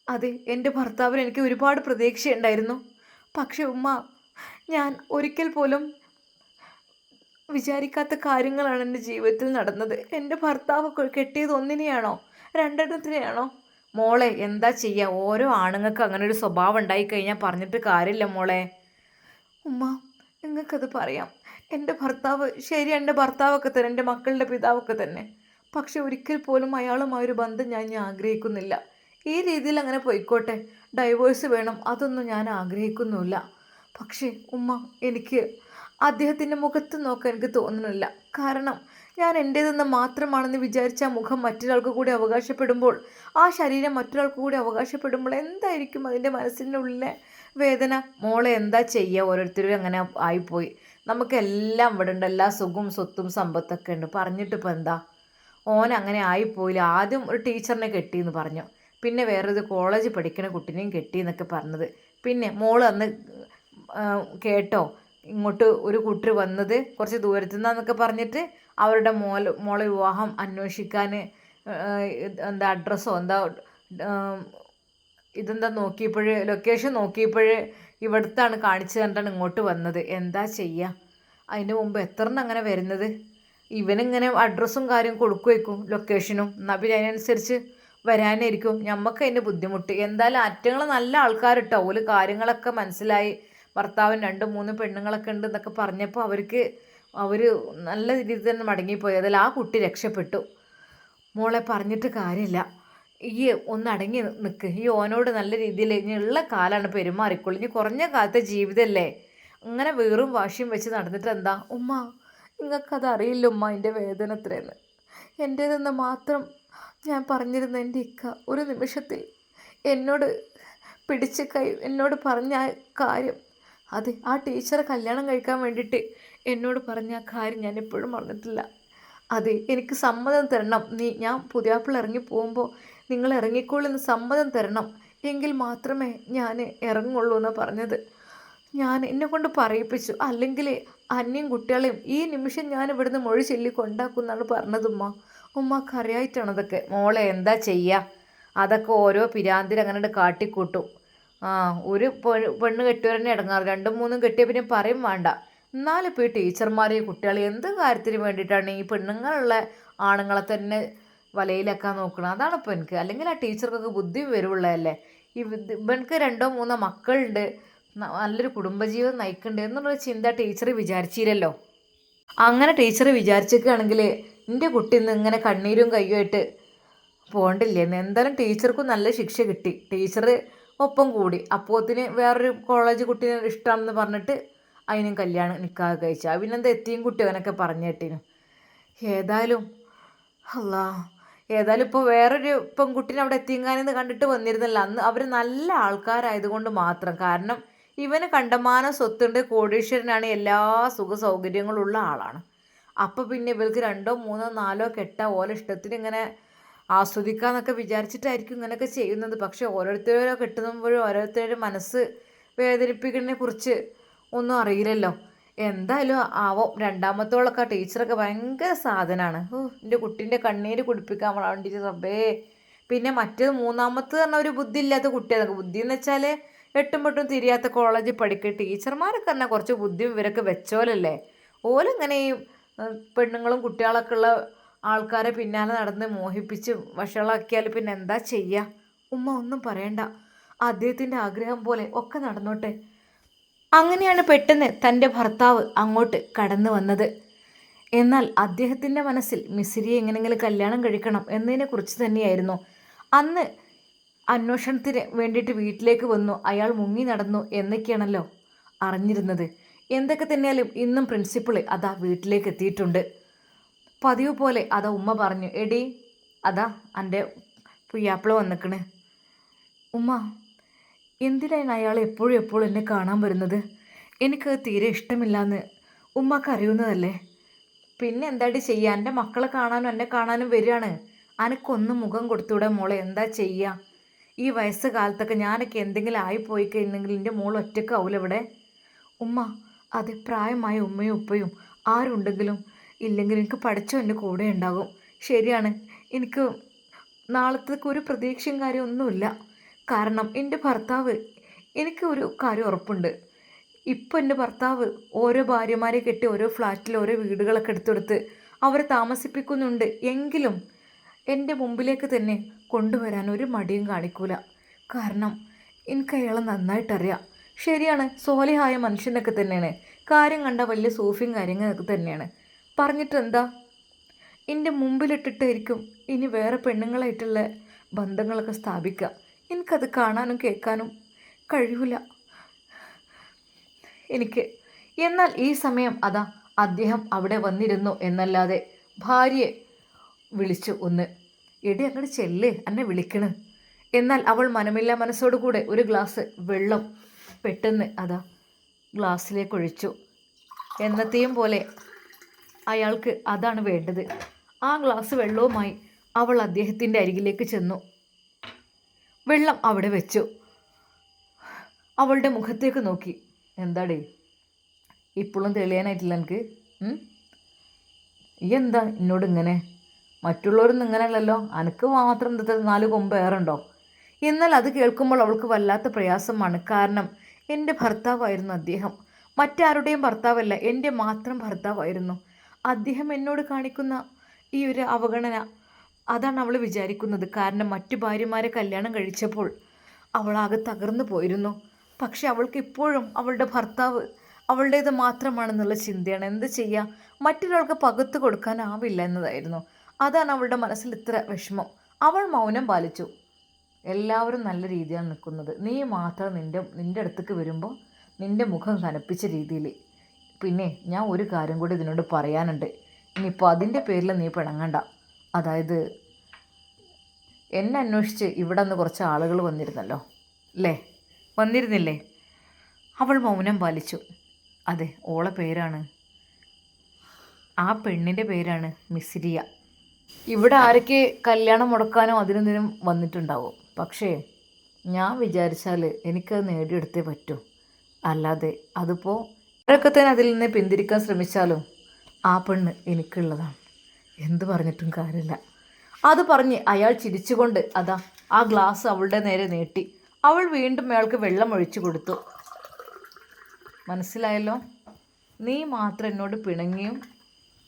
അത് എൻ്റെ ഭർത്താവിന് എനിക്ക് ഒരുപാട് പ്രതീക്ഷയുണ്ടായിരുന്നു. പക്ഷെ ഉമ്മ ഞാൻ ഒരിക്കൽ പോലും വിചാരിക്കാത്ത കാര്യങ്ങളാണ് എൻ്റെ ജീവിതത്തിൽ നടന്നത്. എൻ്റെ ഭർത്താവ് കെട്ടിയത് ഒന്നിനെയാണോ 2 മോളെ എന്താ ചെയ്യുക, ഓരോ ആണുങ്ങൾക്ക് അങ്ങനെ ഒരു സ്വഭാവം ഉണ്ടായിക്കഴിഞ്ഞാൽ പറഞ്ഞിട്ട് കാര്യമില്ല മോളെ. ഉമ്മ നിങ്ങൾക്കത് പറയാം, എൻ്റെ ഭർത്താവ് ശരി, എൻ്റെ ഭർത്താവൊക്കെ തന്നെ, എൻ്റെ മക്കളുടെ പിതാവൊക്കെ തന്നെ. പക്ഷെ ഒരിക്കൽ പോലും അയാളുമായൊരു ബന്ധം ഞാൻ ആഗ്രഹിക്കുന്നില്ല. ഈ രീതിയിൽ അങ്ങനെ പോയിക്കോട്ടെ, ഡൈവേഴ്സ് വേണം, അതൊന്നും ഞാൻ ആഗ്രഹിക്കുന്നുമില്ല. പക്ഷേ ഉമ്മ എനിക്ക് അദ്ദേഹത്തിൻ്റെ മുഖത്ത് നോക്കാൻ എനിക്ക് തോന്നുന്നില്ല. കാരണം ഞാൻ എൻ്റേതെന്ന് മാത്രമാണെന്ന് വിചാരിച്ച ആ മുഖം മറ്റൊരാൾക്ക് കൂടി അവകാശപ്പെടുമ്പോൾ, ആ ശരീരം മറ്റൊരാൾക്ക് കൂടി അവകാശപ്പെടുമ്പോൾ എന്തായിരിക്കും അതിൻ്റെ മനസ്സിൻ്റെ ഉള്ളിലെ വേദന. മോളെ എന്താ ചെയ്യുക, ഓരോരുത്തരും അങ്ങനെ ആയിപ്പോയി. നമുക്കെല്ലാം ഇവിടെ ഉണ്ട്, എല്ലാ സുഖവും സ്വത്തും സമ്പത്തൊക്കെ ഉണ്ട്. പറഞ്ഞിട്ടിപ്പോൾ എന്താ, ഓൻ അങ്ങനെ ആയിപ്പോയില്ല. ആദ്യം ഒരു ടീച്ചറിനെ കെട്ടിയെന്ന് പറഞ്ഞു, പിന്നെ വേറൊരു കോളേജ് പഠിക്കുന്ന കുട്ടീനെയും കെട്ടി എന്നൊക്കെ പറഞ്ഞത്. പിന്നെ മോള് അന്ന് കേട്ടോ ഇങ്ങോട്ട് ഒരു കൂട്ടർ വന്നത് കുറച്ച് ദൂരത്തു നിന്നൊക്കെ പറഞ്ഞിട്ട് അവരുടെ മോളെ വിവാഹം അന്വേഷിക്കാൻ എന്താ അഡ്രസ്സോ എന്താ ഇതെന്താ നോക്കിയപ്പോൾ ലൊക്കേഷൻ നോക്കിയപ്പോൾ ഇവിടുത്താണ് കാണിച്ചു തന്നിട്ടാണ് ഇങ്ങോട്ട് വന്നത്. എന്താ ചെയ്യുക, അതിന് മുമ്പ് അങ്ങനെ വരുന്നത്. ഇവനിങ്ങനെ അഡ്രസ്സും കാര്യം കൊടുക്കുമായിരിക്കും, ലൊക്കേഷനും. എന്നാൽ പിന്നെ അതിനനുസരിച്ച് വരാനായിരിക്കും. നമുക്ക് അതിൻ്റെ ബുദ്ധിമുട്ട്. എന്തായാലും അറ്റങ്ങൾ നല്ല ആൾക്കാരിട്ടോ, ഓല് കാര്യങ്ങളൊക്കെ മനസ്സിലായി. ഭർത്താവിന് 2-3 പെണ്ണുങ്ങളൊക്കെ ഉണ്ട് എന്നൊക്കെ പറഞ്ഞപ്പോൾ അവർ നല്ല രീതിയിൽ തന്നെ മടങ്ങിപ്പോയി. അതിൽ ആ കുട്ടി രക്ഷപ്പെട്ടു. മോളെ പറഞ്ഞിട്ട് കാര്യമില്ല, ഈ ഒന്ന് അടങ്ങി നിൽക്ക്. ഈ ഓനോട് നല്ല രീതിയിൽ ഇനി ഉള്ള കാലമാണ് പെരുമാറിക്കൊള്ളു. ഇനി കുറഞ്ഞ കാലത്തെ ജീവിതമല്ലേ, അങ്ങനെ വീറും വാശിയും വെച്ച് നടന്നിട്ട് എന്താ. ഉമ്മ നിങ്ങൾക്കത് അറിയില്ല ഉമ്മ, എൻ്റെ വേദന എത്രയെന്ന്. എൻ്റേതെന്ന് മാത്രം ഞാൻ പറഞ്ഞിരുന്ന എൻ്റെ ഇക്ക ഒരു നിമിഷത്തിൽ എന്നോട് പിടിച്ച് എന്നോട് പറഞ്ഞ കാര്യം, അത് ആ ടീച്ചറെ കല്യാണം കഴിക്കാൻ വേണ്ടിയിട്ട് എന്നോട് പറഞ്ഞ ആ കാര്യം ഞാൻ എപ്പോഴും മറന്നിട്ടില്ല. അതെ, എനിക്ക് സമ്മതം തരണം. ഞാൻ പുതിയാപ്പിള ഇറങ്ങി പോകുമ്പോൾ നിങ്ങൾ ഇറങ്ങിക്കോളെന്ന് സമ്മതം തരണം, എങ്കിൽ മാത്രമേ ഞാൻ ഇറങ്ങുള്ളൂ എന്ന് പറഞ്ഞത്. ഞാൻ എന്നെ കൊണ്ട് പറയിപ്പിച്ചു, അല്ലെങ്കിൽ അന്യം കുട്ടികളെയും ഈ നിമിഷം ഞാൻ ഇവിടുന്ന് മൊഴി ചൊല്ലി കൊണ്ടാക്കുന്നാണ് പറഞ്ഞത് ഉമ്മ. ഉമ്മക്ക് അറിയായിട്ടാണ് അതൊക്കെ. മോളെ എന്താ ചെയ്യുക, അതൊക്കെ ഓരോ പിരാന്തിൽ കാട്ടിക്കൂട്ടും. ഒരു പെണ്ണ് കെട്ടിയവരെന്നെ ഇടങ്ങാറ്, 2-3 കെട്ടിയ പിന്നെ പറയും വേണ്ട. എന്നാലും ഇപ്പോൾ ഈ ടീച്ചർമാരെയും കുട്ടികളെ എന്ത് കാര്യത്തിന് വേണ്ടിയിട്ടാണ് ഈ പെണ്ണുങ്ങളുള്ള ആണുങ്ങളെ തന്നെ വലയിലാക്കാൻ നോക്കണം. അതാണ് ഇപ്പോൾ എനിക്ക്. അല്ലെങ്കിൽ ആ ടീച്ചർക്കൊക്കെ ബുദ്ധി വരുവുള്ളതല്ലേ. ഇവനക്ക് 2-3 മക്കളുണ്ട്, നല്ലൊരു കുടുംബജീവിതം നയിക്കുന്നുണ്ട് എന്നുള്ളൊരു ചിന്ത ടീച്ചർ വിചാരിച്ചില്ലല്ലോ. അങ്ങനെ ടീച്ചർ വിചാരിച്ചിരിക്കുകയാണെങ്കിൽ എൻ്റെ കുട്ടി ഇന്ന് ഇങ്ങനെ കണ്ണീരും കയ്യുമായിട്ട് പോകണ്ടില്ലേന്ന്. എന്തായാലും ടീച്ചർക്കും നല്ല ശിക്ഷ കിട്ടി. ടീച്ചർ ഒപ്പം കൂടി. അപ്പോത്തിന് വേറൊരു കോളേജ് കുട്ടീനെ ഇഷ്ടമാണെന്ന് പറഞ്ഞിട്ട് അതിനും കല്യാണം നിക്കാഹ് കഴിച്ചു. പിന്നെന്താ എത്തിയും കുട്ടി അവനൊക്കെ പറഞ്ഞു കേട്ടിന്. ഏതായാലും അല്ലാ, ഏതായാലും ഇപ്പോൾ വേറൊരു പെൺകുട്ടീനെ അവിടെ എത്തിയെങ്ങാനെന്ന് കണ്ടിട്ട് വന്നിരുന്നല്ലോ. അന്ന് അവർ നല്ല ആൾക്കാരായതുകൊണ്ട് മാത്രം. കാരണം ഇവന് കണ്ടമാനം സ്വത്തുണ്ട്, കോടീശ്വരനാണ്, എല്ലാ സുഖ സൗകര്യങ്ങളുള്ള ആളാണ്. അപ്പോൾ പിന്നെ ഇവർക്ക് 2-3-4 കെട്ട ഓരോ ഇഷ്ടത്തിന് ഇങ്ങനെ ആസ്വദിക്കാന്നൊക്കെ വിചാരിച്ചിട്ടായിരിക്കും ഇങ്ങനെയൊക്കെ ചെയ്യുന്നത്. പക്ഷെ ഓരോരുത്തരോ കെട്ടുമ്പോഴും ഓരോരുത്തരുടെ മനസ്സ് വേദനിപ്പിക്കുന്നതിനെ കുറിച്ച് ഒന്നും അറിയില്ലല്ലോ. എന്തായാലും ആവോ, രണ്ടാമത്തോളൊക്കെ ടീച്ചറൊക്കെ ഭയങ്കര സാധനമാണ്. എൻ്റെ കുട്ടീൻ്റെ കണ്ണീര് കുടിപ്പിക്കാൻ വേണ്ടിയിട്ട് റബ്ബേ. പിന്നെ മറ്റേത് മൂന്നാമത്തെ പറഞ്ഞാൽ ഒരു ബുദ്ധി ഇല്ലാത്ത കുട്ടിയാണ്. ബുദ്ധി എന്ന് വെച്ചാൽ എട്ടും പെട്ടും തിരിയാത്ത കോളേജിൽ പഠിക്കുക. ടീച്ചർമാരൊക്കെ തന്നെ കുറച്ച് ബുദ്ധി ഇവരൊക്കെ വെച്ചോലല്ലേ. ഓലിങ്ങനെ ഈ പെണ്ണുങ്ങളും കുട്ടികളൊക്കെ ഉള്ള ആൾക്കാരെ പിന്നാലെ നടന്ന് മോഹിപ്പിച്ച് വഷളാക്കിയാൽ പിന്നെ എന്താ ചെയ്യുക. ഉമ്മ ഒന്നും പറയണ്ട, അദ്ദേഹത്തിൻ്റെ ആഗ്രഹം പോലെ ഒക്കെ നടന്നോട്ടെ. അങ്ങനെയാണ് പെട്ടെന്ന് തൻ്റെ ഭർത്താവ് അങ്ങോട്ട് കടന്നു വന്നത്. എന്നാൽ അദ്ദേഹത്തിൻ്റെ മനസ്സിൽ മിസിരിയെ എങ്ങനെയെങ്കിലും കല്യാണം കഴിക്കണം എന്നതിനെക്കുറിച്ച് തന്നെയായിരുന്നു. അന്ന് അന്വേഷണത്തിന് വേണ്ടിയിട്ട് വീട്ടിലേക്ക് വന്നു, അയാൾ മുങ്ങി നടന്നു എന്നൊക്കെയാണല്ലോ അറിഞ്ഞിരുന്നത്. എന്തൊക്കെ തന്നെയാലും ഇന്നും പ്രിൻസിപ്പൾ അതാ വീട്ടിലേക്ക് എത്തിയിട്ടുണ്ട്. പതിവ് പോലെ അതാ ഉമ്മ പറഞ്ഞു, എടി അതാ എൻ്റെ പുയ്യാപ്പിള വന്നിക്കണ്. ഉമ്മ, എന്തിനാണ് അയാൾ എപ്പോഴും എന്നെ കാണാൻ വരുന്നത്? എനിക്കത് തീരെ ഇഷ്ടമില്ലാന്ന് ഉമ്മക്ക് അറിയുന്നതല്ലേ. പിന്നെ എന്താടി ചെയ്യുക, എൻ്റെ മക്കളെ കാണാനും എന്നെ കാണാനും വരികയാണ്. അനക്കൊന്നും മുഖം കൊടുത്തൂടെ മോളെ, എന്താ ചെയ്യുക? ഈ വയസ്സ് കാലത്തൊക്കെ ഞാനൊക്കെ എന്തെങ്കിലും ആയിപ്പോയി കഴിഞ്ഞെങ്കിൽ എൻ്റെ മോൾ ഒറ്റക്കാവൂല ഇവിടെ. ഉമ്മ, അത് പ്രായമായ ഉമ്മയും ഉപ്പയും ആരുണ്ടെങ്കിലും ഇല്ലെങ്കിലും എനിക്ക് പഠിച്ചോ എൻ്റെ കൂടെ ഉണ്ടാകും. ശരിയാണ്, എനിക്ക് നാളത്തേക്ക് ഒരു പ്രതീക്ഷയും കാര്യമൊന്നുമില്ല. കാരണം എൻ്റെ ഭർത്താവ്, എനിക്ക് ഒരു കാര്യം ഉറപ്പുണ്ട്, ഇപ്പം എൻ്റെ ഭർത്താവ് ഓരോ ഭാര്യമാരെ കെട്ടി ഓരോ ഫ്ലാറ്റിൽ ഓരോ വീടുകളൊക്കെ എടുത്തെടുത്ത് അവരെ താമസിപ്പിക്കുന്നുണ്ട്. എങ്കിലും എൻ്റെ മുമ്പിലേക്ക് തന്നെ കൊണ്ടുവരാൻ ഒരു മടിയും കാണിക്കൂല. കാരണം എനിക്ക് അയാളെ നന്നായിട്ടറിയാം. ശരിയാണ്, സോലിഹായ മനുഷ്യനൊക്കെ തന്നെയാണ്, കാര്യം കണ്ട വലിയ സൂഫിയും കാര്യങ്ങളൊക്കെ തന്നെയാണ്. പറഞ്ഞിട്ട് എന്താ, എൻ്റെ മുമ്പിലിട്ടിട്ടായിരിക്കും ഇനി വേറെ പെണ്ണുങ്ങളായിട്ടുള്ള ബന്ധങ്ങളൊക്കെ സ്ഥാപിക്കുക. എനിക്കത് കാണാനും കേൾക്കാനും കഴിയില്ല എനിക്ക്. എന്നാൽ ഈ സമയം അതാ അദ്ദേഹം അവിടെ വന്നിരുന്നു എന്നല്ലാതെ ഭാര്യയെ വിളിച്ചു ഒന്ന്, എടി അങ്ങോട്ട് ചെല്ല്, എന്നെ വിളിക്കണ്. എന്നാൽ അവൾ മനമില്ല മനസ്സോടുകൂടെ ഒരു ഗ്ലാസ് വെള്ളം പെട്ടെന്ന് അതാ ഗ്ലാസ്സിലേക്ക് ഒഴിച്ചു. എന്നത്തെയും പോലെ അയാൾക്ക് അതാണ് വേണ്ടത്. ആ ഗ്ലാസ് വെള്ളവുമായി അവൾ അദ്ദേഹത്തിൻ്റെ അരികിലേക്ക് ചെന്നു. വെള്ളം അവിടെ വെച്ചു. അവളുടെ മുഖത്തേക്ക് നോക്കി, എന്താടേ ഇപ്പോഴും തെളിയാനായിട്ടില്ല എനിക്ക്? ഈ എന്താ എന്നോട് ഇങ്ങനെ? മറ്റുള്ളവരൊന്നും ഇങ്ങനെയല്ലല്ലോ, അനക്ക് മാത്രം എന്താ 4 കൊമ്പ് ഏറുണ്ടോ? എന്നാൽ അത് കേൾക്കുമ്പോൾ അവൾക്ക് വല്ലാത്ത പ്രയാസമാണ്. കാരണം എൻ്റെ ഭർത്താവായിരുന്നു അദ്ദേഹം, മറ്റാരുടെയും ഭർത്താവല്ല, എൻ്റെ മാത്രം ഭർത്താവായിരുന്നു. അദ്ദേഹം എന്നോട് കാണിക്കുന്ന ഈ ഒരു അവഗണന, അതാണ് അവൾ വിചാരിക്കുന്നത്. കാരണം മറ്റു ഭാര്യമാരെ കല്യാണം കഴിച്ചപ്പോൾ അവളാകെ തകർന്നു പോയിരുന്നു. പക്ഷെ അവൾക്ക് ഇപ്പോഴും അവളുടെ ഭർത്താവ് അവളുടേത് മാത്രമാണെന്നുള്ള ചിന്തയാണ്. എന്ത് ചെയ്യുക, മറ്റൊരാൾക്ക് പകുത്ത് കൊടുക്കാനാവില്ല എന്നതായിരുന്നു. അതാണ് അവളുടെ മനസ്സിൽ ഇത്ര വിഷമം. അവൾ മൗനം പാലിച്ചു. എല്ലാവരും നല്ല രീതിയാണ് നിൽക്കുന്നത്, നീ മാത്രം നിൻ്റെ അടുത്തേക്ക് വരുമ്പോൾ നിൻ്റെ മുഖം കനപ്പിച്ച രീതിയിൽ. പിന്നെ ഞാൻ ഒരു കാര്യം കൂടി ഇതിനോട് പറയാനുണ്ട്, ഇനിയിപ്പോൾ അതിൻ്റെ പേരിൽ നീ പിണങ്ങണ്ട. അതായത് എന്നെ അന്വേഷിച്ച് ഇവിടെ നിന്ന് കുറച്ച് ആളുകൾ വന്നിരുന്നല്ലോ അല്ലേ, വന്നിരുന്നില്ലേ? അവൾ മൗനം പാലിച്ചു. അതെ, ഓളെ പേരാണ്, ആ പെണ്ണിൻ്റെ പേരാണ് മിസിരിയ. ഇവിടെ ആരൊക്കെ കല്യാണം മുടക്കാനോ അതിനൊന്നിനും വന്നിട്ടുണ്ടാവും. പക്ഷേ ഞാൻ വിചാരിച്ചാൽ എനിക്കത് നേടിയെടുത്തേ പറ്റൂ. അല്ലാതെ അതിപ്പോൾ അവരൊക്കെ തന്നെ അതിൽ നിന്ന് പിന്തിരിക്കാൻ ശ്രമിച്ചാലും ആ പെണ്ണ് എനിക്കുള്ളതാണ്, എന്ത് പറഞ്ഞിട്ടും കാര്യമില്ല. അത് പറഞ്ഞ് അയാൾ ചിരിച്ചുകൊണ്ട് അതാ ആ ഗ്ലാസ് അവളുടെ നേരെ നീട്ടി. അവൾ വീണ്ടും അയാൾക്ക് വെള്ളം ഒഴിച്ചു കൊടുത്തു. മനസ്സിലായല്ലോ, നീ മാത്രം എന്നോട് പിണങ്ങിയും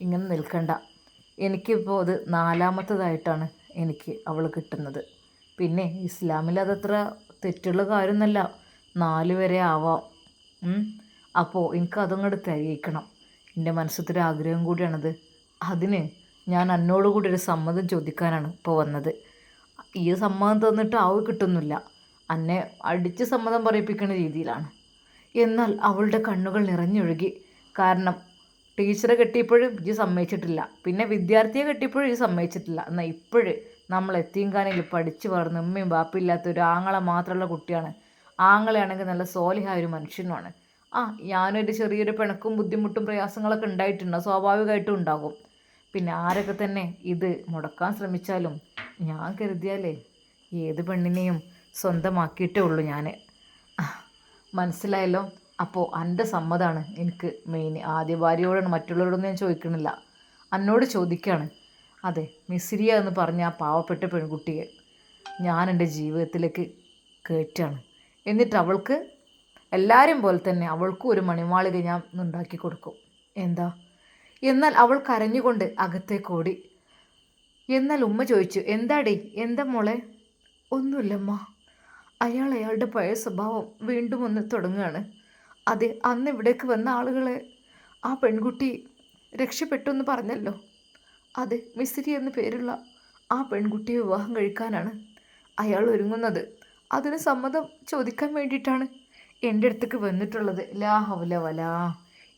ഇങ്ങനെ നിൽക്കണ്ട. എനിക്കിപ്പോൾ അത് നാലാമത്തതായിട്ടാണ് എനിക്ക് അവൾ കിട്ടുന്നത്. പിന്നെ ഇസ്ലാമിൽ അതത്ര തെറ്റുള്ള കാര്യമൊന്നുമല്ല, 4 വരെ ആവാം. അപ്പോൾ എനിക്ക് അതങ്ങോട്ട് തികയിക്കണം. എൻ്റെ മനസ്സിലൊരു ആഗ്രഹം കൂടിയാണത്. അതിന് ഞാൻ എന്നോട് കൂടി ഒരു സമ്മതം ചോദിക്കാനാണ് ഇപ്പോൾ വന്നത്. ഈ സമ്മതം തന്നിട്ട് കിട്ടുന്നില്ല, എന്നെ അടിച്ച് സമ്മതം പറയിപ്പിക്കുന്ന രീതിയിലാണ്. എന്നാൽ അവളുടെ കണ്ണുകൾ നിറഞ്ഞൊഴുകി. കാരണം ടീച്ചറെ കെട്ടിയപ്പോഴും ഇത് സമ്മതിച്ചിട്ടില്ല, പിന്നെ വിദ്യാർത്ഥിയെ കെട്ടിയപ്പോഴും ഇത് സമ്മതിച്ചിട്ടില്ല. എന്നാൽ ഇപ്പോഴും നമ്മൾ എത്തീംഖാനയിൽ പഠിച്ചു വളർന്ന് ഉമ്മയും ബാപ്പില്ലാത്ത ഒരു ആങ്ങളെ മാത്രമുള്ള കുട്ടിയാണ്. ആങ്ങളെയാണെങ്കിൽ നല്ല സോലിഹായ ഒരു മനുഷ്യനുമാണ്. ഞാനൊരു ചെറിയൊരു പിണക്കും ബുദ്ധിമുട്ടും പ്രയാസങ്ങളൊക്കെ ഉണ്ടായിട്ടുണ്ട്, സ്വാഭാവികമായിട്ടും ഉണ്ടാകും. പിന്നെ ആരൊക്കെ തന്നെ ഇത് മുടക്കാൻ ശ്രമിച്ചാലും ഞാൻ കരുതിയാലേ ഏത് പെണ്ണിനെയും സ്വന്തമാക്കിയിട്ടേ ഉള്ളൂ ഞാൻ. മനസ്സിലായല്ലോ. അപ്പോൾ എൻ്റെ സമ്മതമാണ് എനിക്ക് മെയിൻ. ആദ്യ ഭാര്യയോടാണ്, മറ്റുള്ളവരോടൊന്നും ഞാൻ ചോദിക്കണില്ല, എന്നോട് ചോദിക്കുകയാണ്. അതെ, മിസ്രിയ എന്ന് പറഞ്ഞ ആ പാവപ്പെട്ട പെൺകുട്ടിയെ ഞാൻ എൻ്റെ ജീവിതത്തിലേക്ക് കയറ്റാണ്. എന്നിട്ട് അവൾക്ക് എല്ലാവരും പോലെ തന്നെ അവൾക്കും ഒരു മണിമാളിക ഞാൻ ഉണ്ടാക്കി കൊടുക്കും. എന്താ? എന്നാൽ അവൾ കരഞ്ഞുകൊണ്ട് അകത്തേക്ക് ഓടി. എന്നാൽ ഉമ്മ ചോദിച്ചു, എന്താടി, എന്താ മോളെ? ഒന്നുമില്ലമ്മ, അയാളുടെ പഴയ സ്വഭാവം വീണ്ടും ഒന്ന് തുടങ്ങുകയാണ്. അതെ, അന്ന് ഇവിടേക്ക് വന്ന ആളുകളെ ആ പെൺകുട്ടി രക്ഷപ്പെട്ടു എന്ന് പറഞ്ഞല്ലോ. അതെ, മിസ്രി എന്ന പേരുള്ള ആ പെൺകുട്ടിയെ വിവാഹം കഴിക്കാനാണ് അയാൾ ഒരുങ്ങുന്നത്. അതിന് സമ്മതം ചോദിക്കാൻ വേണ്ടിയിട്ടാണ് എൻ്റെ അടുത്തേക്ക് വന്നിട്ടുള്ളത്. ലാ ഹൗല വലാ.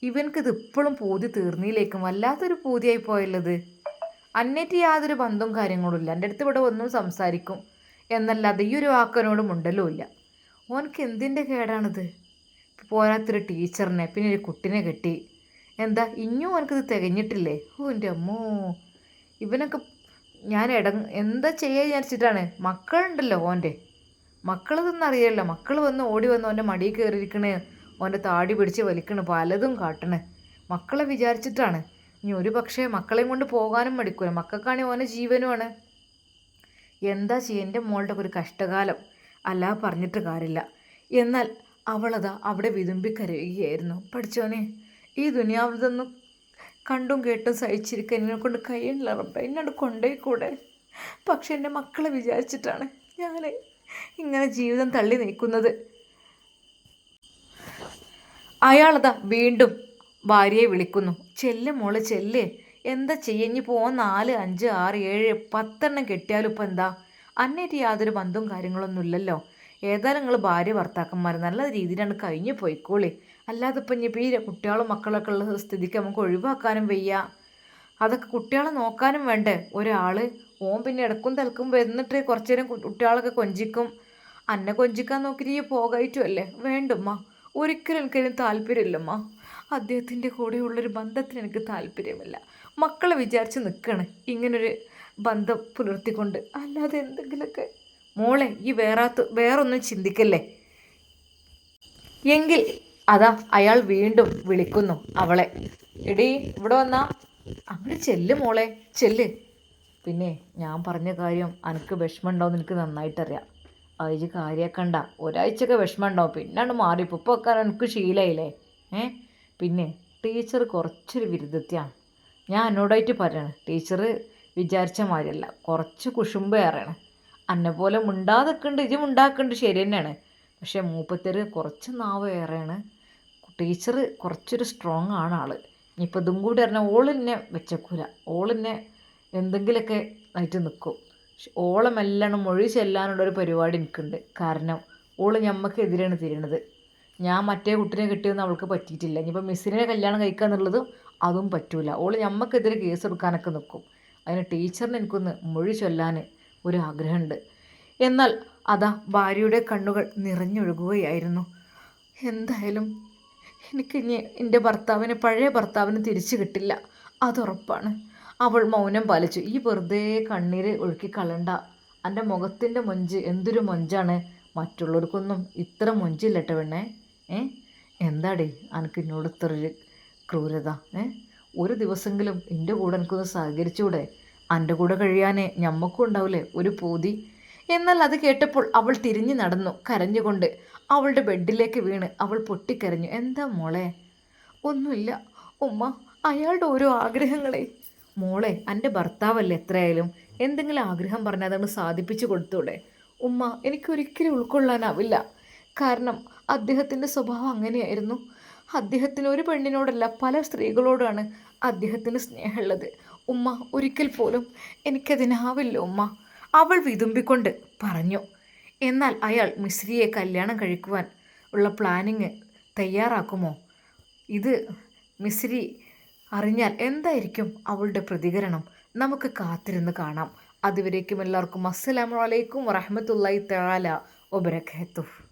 ഇവൻക്കിത് ഇപ്പോഴും പൂതി തീർന്നില്ലേക്കും, വല്ലാത്തൊരു പൂതിയായി പോയുള്ളത്. അന്നേറ്റ് യാതൊരു ബന്ധവും കാര്യങ്ങളും ഇല്ല, എൻ്റെ അടുത്ത് ഇവിടെ ഒന്നും സംസാരിക്കും എന്നല്ലാതെ ഈ ഒരു വാക്കനോടും ഉണ്ടല്ലോ ഇല്ല. ഓനക്ക് എന്തിൻ്റെ കേടാണിത്? പോരാത്തൊരു ടീച്ചറിനെ പിന്നെ ഒരു കുട്ടിനെ കെട്ടി. എന്താ ഇനിയും ഓനക്കിത് തികഞ്ഞിട്ടില്ലേ? എൻ്റെ അമ്മോ, ഇവനൊക്കെ ഞാൻ എന്താ ചെയ്യുക വിചാരിച്ചിട്ടാണ്. മക്കളുണ്ടല്ലോ ഓൻ്റെ, മക്കളതൊന്നും അറിയില്ല. മക്കൾ വന്ന് ഓടി വന്ന് ഓൻ്റെ മടിയിൽ കയറിയിരിക്കണേ, ഓൻ്റെ താടി പിടിച്ച് വലിക്കണ്, പലതും കാട്ടണേ. മക്കളെ വിചാരിച്ചിട്ടാണ്. ഇനി ഒരു പക്ഷേ മക്കളെയും കൊണ്ട് പോകാനും മടിക്കൂല, മക്കൾക്കാണെങ്കിൽ ഓൻ്റെ ജീവനുമാണ്. എന്താ ചെയ്യുക, എൻ്റെ മോളുടെ ഒരു കഷ്ടകാലം, അല്ല പറഞ്ഞിട്ട് കാര്യമില്ല. എന്നാൽ അവളതാ അവിടെ വിതുമ്പിക്കരയുകയായിരുന്നു. പഠിച്ചോനെ, ഈ ദുനിയാവിതൊന്നും കണ്ടും കേട്ടും സഹിച്ചിരിക്കാൻ എന്നെ കൊണ്ട് കഴിയണില്ല റബ്ബേ, എന്നോട് കൊണ്ടുപോയിക്കൂടെ? പക്ഷെ എൻ്റെ മക്കളെ വിചാരിച്ചിട്ടാണ് ഞാൻ ഇങ്ങനെ ജീവിതം തള്ളി നീക്കുന്നത്. അയാളതാ വീണ്ടും ഭാര്യയെ വിളിക്കുന്നു. ചെല്ല് മോളെ ചെല്ല്, എന്താ ചെയ്യഞ്ഞി പോവാൻ 4, 5, 6, 7, 10 കെട്ടിയാലും ഇപ്പം എന്താ? അന്നേറ്റ് യാതൊരു ബന്ധവും കാര്യങ്ങളൊന്നും ഇല്ലല്ലോ. ഏതായാലും നിങ്ങൾ ഭാര്യ ഭർത്താക്കന്മാർ നല്ല രീതിയിലാണ് കഴിഞ്ഞു പോയിക്കോളി. അല്ലാതെ ഇപ്പം ഇനിയിപ്പോൾ ഈ കുട്ടികളും മക്കളൊക്കെ ഉള്ള സ്ഥിതിക്ക് നമുക്ക് ഒഴിവാക്കാനും വയ്യ. അതൊക്കെ കുട്ടികളെ നോക്കാനും വേണ്ടേ ഒരാൾ. ഓൻ പിന്നെ ഇടക്കും തലക്കും വരുന്നിട്ട് കുറച്ചു നേരം കുട്ടികളൊക്കെ കൊഞ്ചിക്കും. അന്നെ കൊഞ്ചിക്കാൻ നോക്കിയിട്ട് ഈ പോകായിട്ടുമല്ലേ? വേണ്ടുമ്മ, ഒരിക്കലും എനിക്കതിന് താല്പര്യമില്ലമ്മ. അദ്ദേഹത്തിൻ്റെ കൂടെയുള്ളൊരു ബന്ധത്തിന് എനിക്ക് താല്പര്യമില്ല. മക്കളെ വിചാരിച്ച് നിൽക്കണം ഇങ്ങനൊരു ബന്ധം പുലർത്തിക്കൊണ്ട്, അല്ലാതെ എന്തെങ്കിലുമൊക്കെ. മോളെ, ഈ വേറൊന്നും ചിന്തിക്കല്ലേ. എങ്കിൽ അതാ അയാൾ വീണ്ടും വിളിക്കുന്നു അവളെ. എടീ, ഇവിടെ വന്നാ അങ്ങനെ ചെല്ല് മോളെ, ചെല്ല്. പിന്നെ ഞാൻ പറഞ്ഞ കാര്യം എനിക്ക് വിഷമം ഉണ്ടാവും, എനിക്ക് നന്നായിട്ടറിയാം. അതിന് കാര്യമാക്കണ്ട, ഒരാഴ്ചയൊക്കെ വിഷമം ഉണ്ടാവും, പിന്നാണ്ട് മാറിപ്പോൾ ഇപ്പോൾ വെക്കാൻ എനിക്ക് ശീലമായില്ലേ. പിന്നെ ടീച്ചർ കുറച്ചൊരു വിരുദ്ധത്തെയാണ്. ഞാൻ എന്നോടായിട്ട് പറയാണ്, ടീച്ചർ വിചാരിച്ച മാതിരിയല്ല, കുറച്ച് കുശുമ്പേറാണ്. അന്നെ പോലെ മുണ്ടാതൊക്കെയുണ്ട്, ഇത് മുണ്ടാക്കുന്നുണ്ട്, ശരി തന്നെയാണ്. പക്ഷേ മൂപ്പത്തേര് കുറച്ച് നാവ് ഏറെയാണ്. ടീച്ചർ കുറച്ചൊരു സ്ട്രോങ് ആണ് ആൾ. ഇനിയിപ്പോൾ ഇതും കൂടി പറഞ്ഞാൽ ഓളെന്നെ വെച്ചേക്കൂല, ഓളെന്നെ എന്തെങ്കിലുമൊക്കെ ആയിട്ട് നിൽക്കും. ഓളെ മെല്ലാണ് മൊഴി ചെല്ലാനുള്ളൊരു പരിപാടി എനിക്കുണ്ട്. കാരണം ഓള് ഞമ്മക്കെതിരെയാണ് തിരിയണത്. ഞാൻ മറ്റേ കുട്ടിനെ കിട്ടിയൊന്നും അവൾക്ക് പറ്റിയിട്ടില്ല. ഇനിയിപ്പോൾ മിസ്സിനെ കല്യാണം കഴിക്കുക എന്നുള്ളതും അതും പറ്റൂല. ഓള് ഞമ്മക്കെതിരെ കേസ് എടുക്കാനൊക്കെ നിൽക്കും. അതിന് ടീച്ചറിന് എനിക്കൊന്ന് മൊഴി ചൊല്ലാൻ ഒരു ആഗ്രഹമുണ്ട്. എന്നാൽ അതാ ഭാര്യയുടെ കണ്ണുകൾ നിറഞ്ഞൊഴുകുകയായിരുന്നു. എന്തായാലും എനിക്കിനി എൻ്റെ പഴയ ഭർത്താവിന് തിരിച്ചു കിട്ടില്ല, അതുറപ്പാണ്. അവൾ മൗനം പാലിച്ചു. ഈ വെറുതെ കണ്ണീര് ഒഴുക്കി കളണ്ട. എൻ്റെ മുഖത്തിൻ്റെ മൊഞ്ച് എന്തൊരു മൊഞ്ചാണ്, മറ്റുള്ളവർക്കൊന്നും ഇത്ര മൊഞ്ചില്ലട്ടെ പെണ്ണേ. എന്താടേ അനക്ക് എന്നോട് ഇത്രയൊരു ക്രൂരത? ഒരു ദിവസമെങ്കിലും എൻ്റെ കൂടെ എനിക്കൊന്ന് സഹകരിച്ചൂടെ? എൻ്റെ കൂടെ കഴിയാനേ ഞമ്മക്കും ഉണ്ടാവില്ലേ ഒരു പൂതി? എന്നാൽ അത് കേട്ടപ്പോൾ അവൾ തിരിഞ്ഞു നടന്നു കരഞ്ഞുകൊണ്ട്. അവളുടെ ബെഡിലേക്ക് വീണ് അവൾ പൊട്ടിക്കരഞ്ഞു. എന്താ മോളെ? ഒന്നുമില്ല ഉമ്മ, അയാളുടെ ഓരോ ആഗ്രഹങ്ങളെ. മോളെ, എൻ്റെ ഭർത്താവല്ലേ എത്രയായാലും, എന്തെങ്കിലും ആഗ്രഹം പറഞ്ഞാൽ അതൊന്ന് സാധിപ്പിച്ചു കൊടുത്തൂടെ? ഉമ്മ, എനിക്കൊരിക്കലും ഉൾക്കൊള്ളാനാവില്ല. കാരണം അദ്ദേഹത്തിൻ്റെ സ്വഭാവം അങ്ങനെയായിരുന്നു. അദ്ദേഹത്തിന് ഒരു പെണ്ണിനോടല്ല പല സ്ത്രീകളോടാണ് അദ്ദേഹത്തിന് സ്നേഹമുള്ളത്. ഉമ്മ, ഒരിക്കൽ പോലും എനിക്കതിനാവില്ല ഉമ്മ, അവൾ വിതുമ്പിക്കൊണ്ട് പറഞ്ഞു. എന്നാൽ അയാൾ മിസ്രിയെ കല്യാണം കഴിക്കുവാൻ ഉള്ള പ്ലാനിങ് തയ്യാറാക്കുമോ? ഇത് മിസ്രി അറിഞ്ഞാൽ എന്തായിരിക്കും അവളുടെ പ്രതികരണം? നമുക്ക് കാത്തിരുന്ന് കാണാം. അതുവരേക്കും എല്ലാവർക്കും അസ്സലാമു അലൈക്കും വറഹ്മത്തുള്ളാഹി തആല വബറകാതുഹു.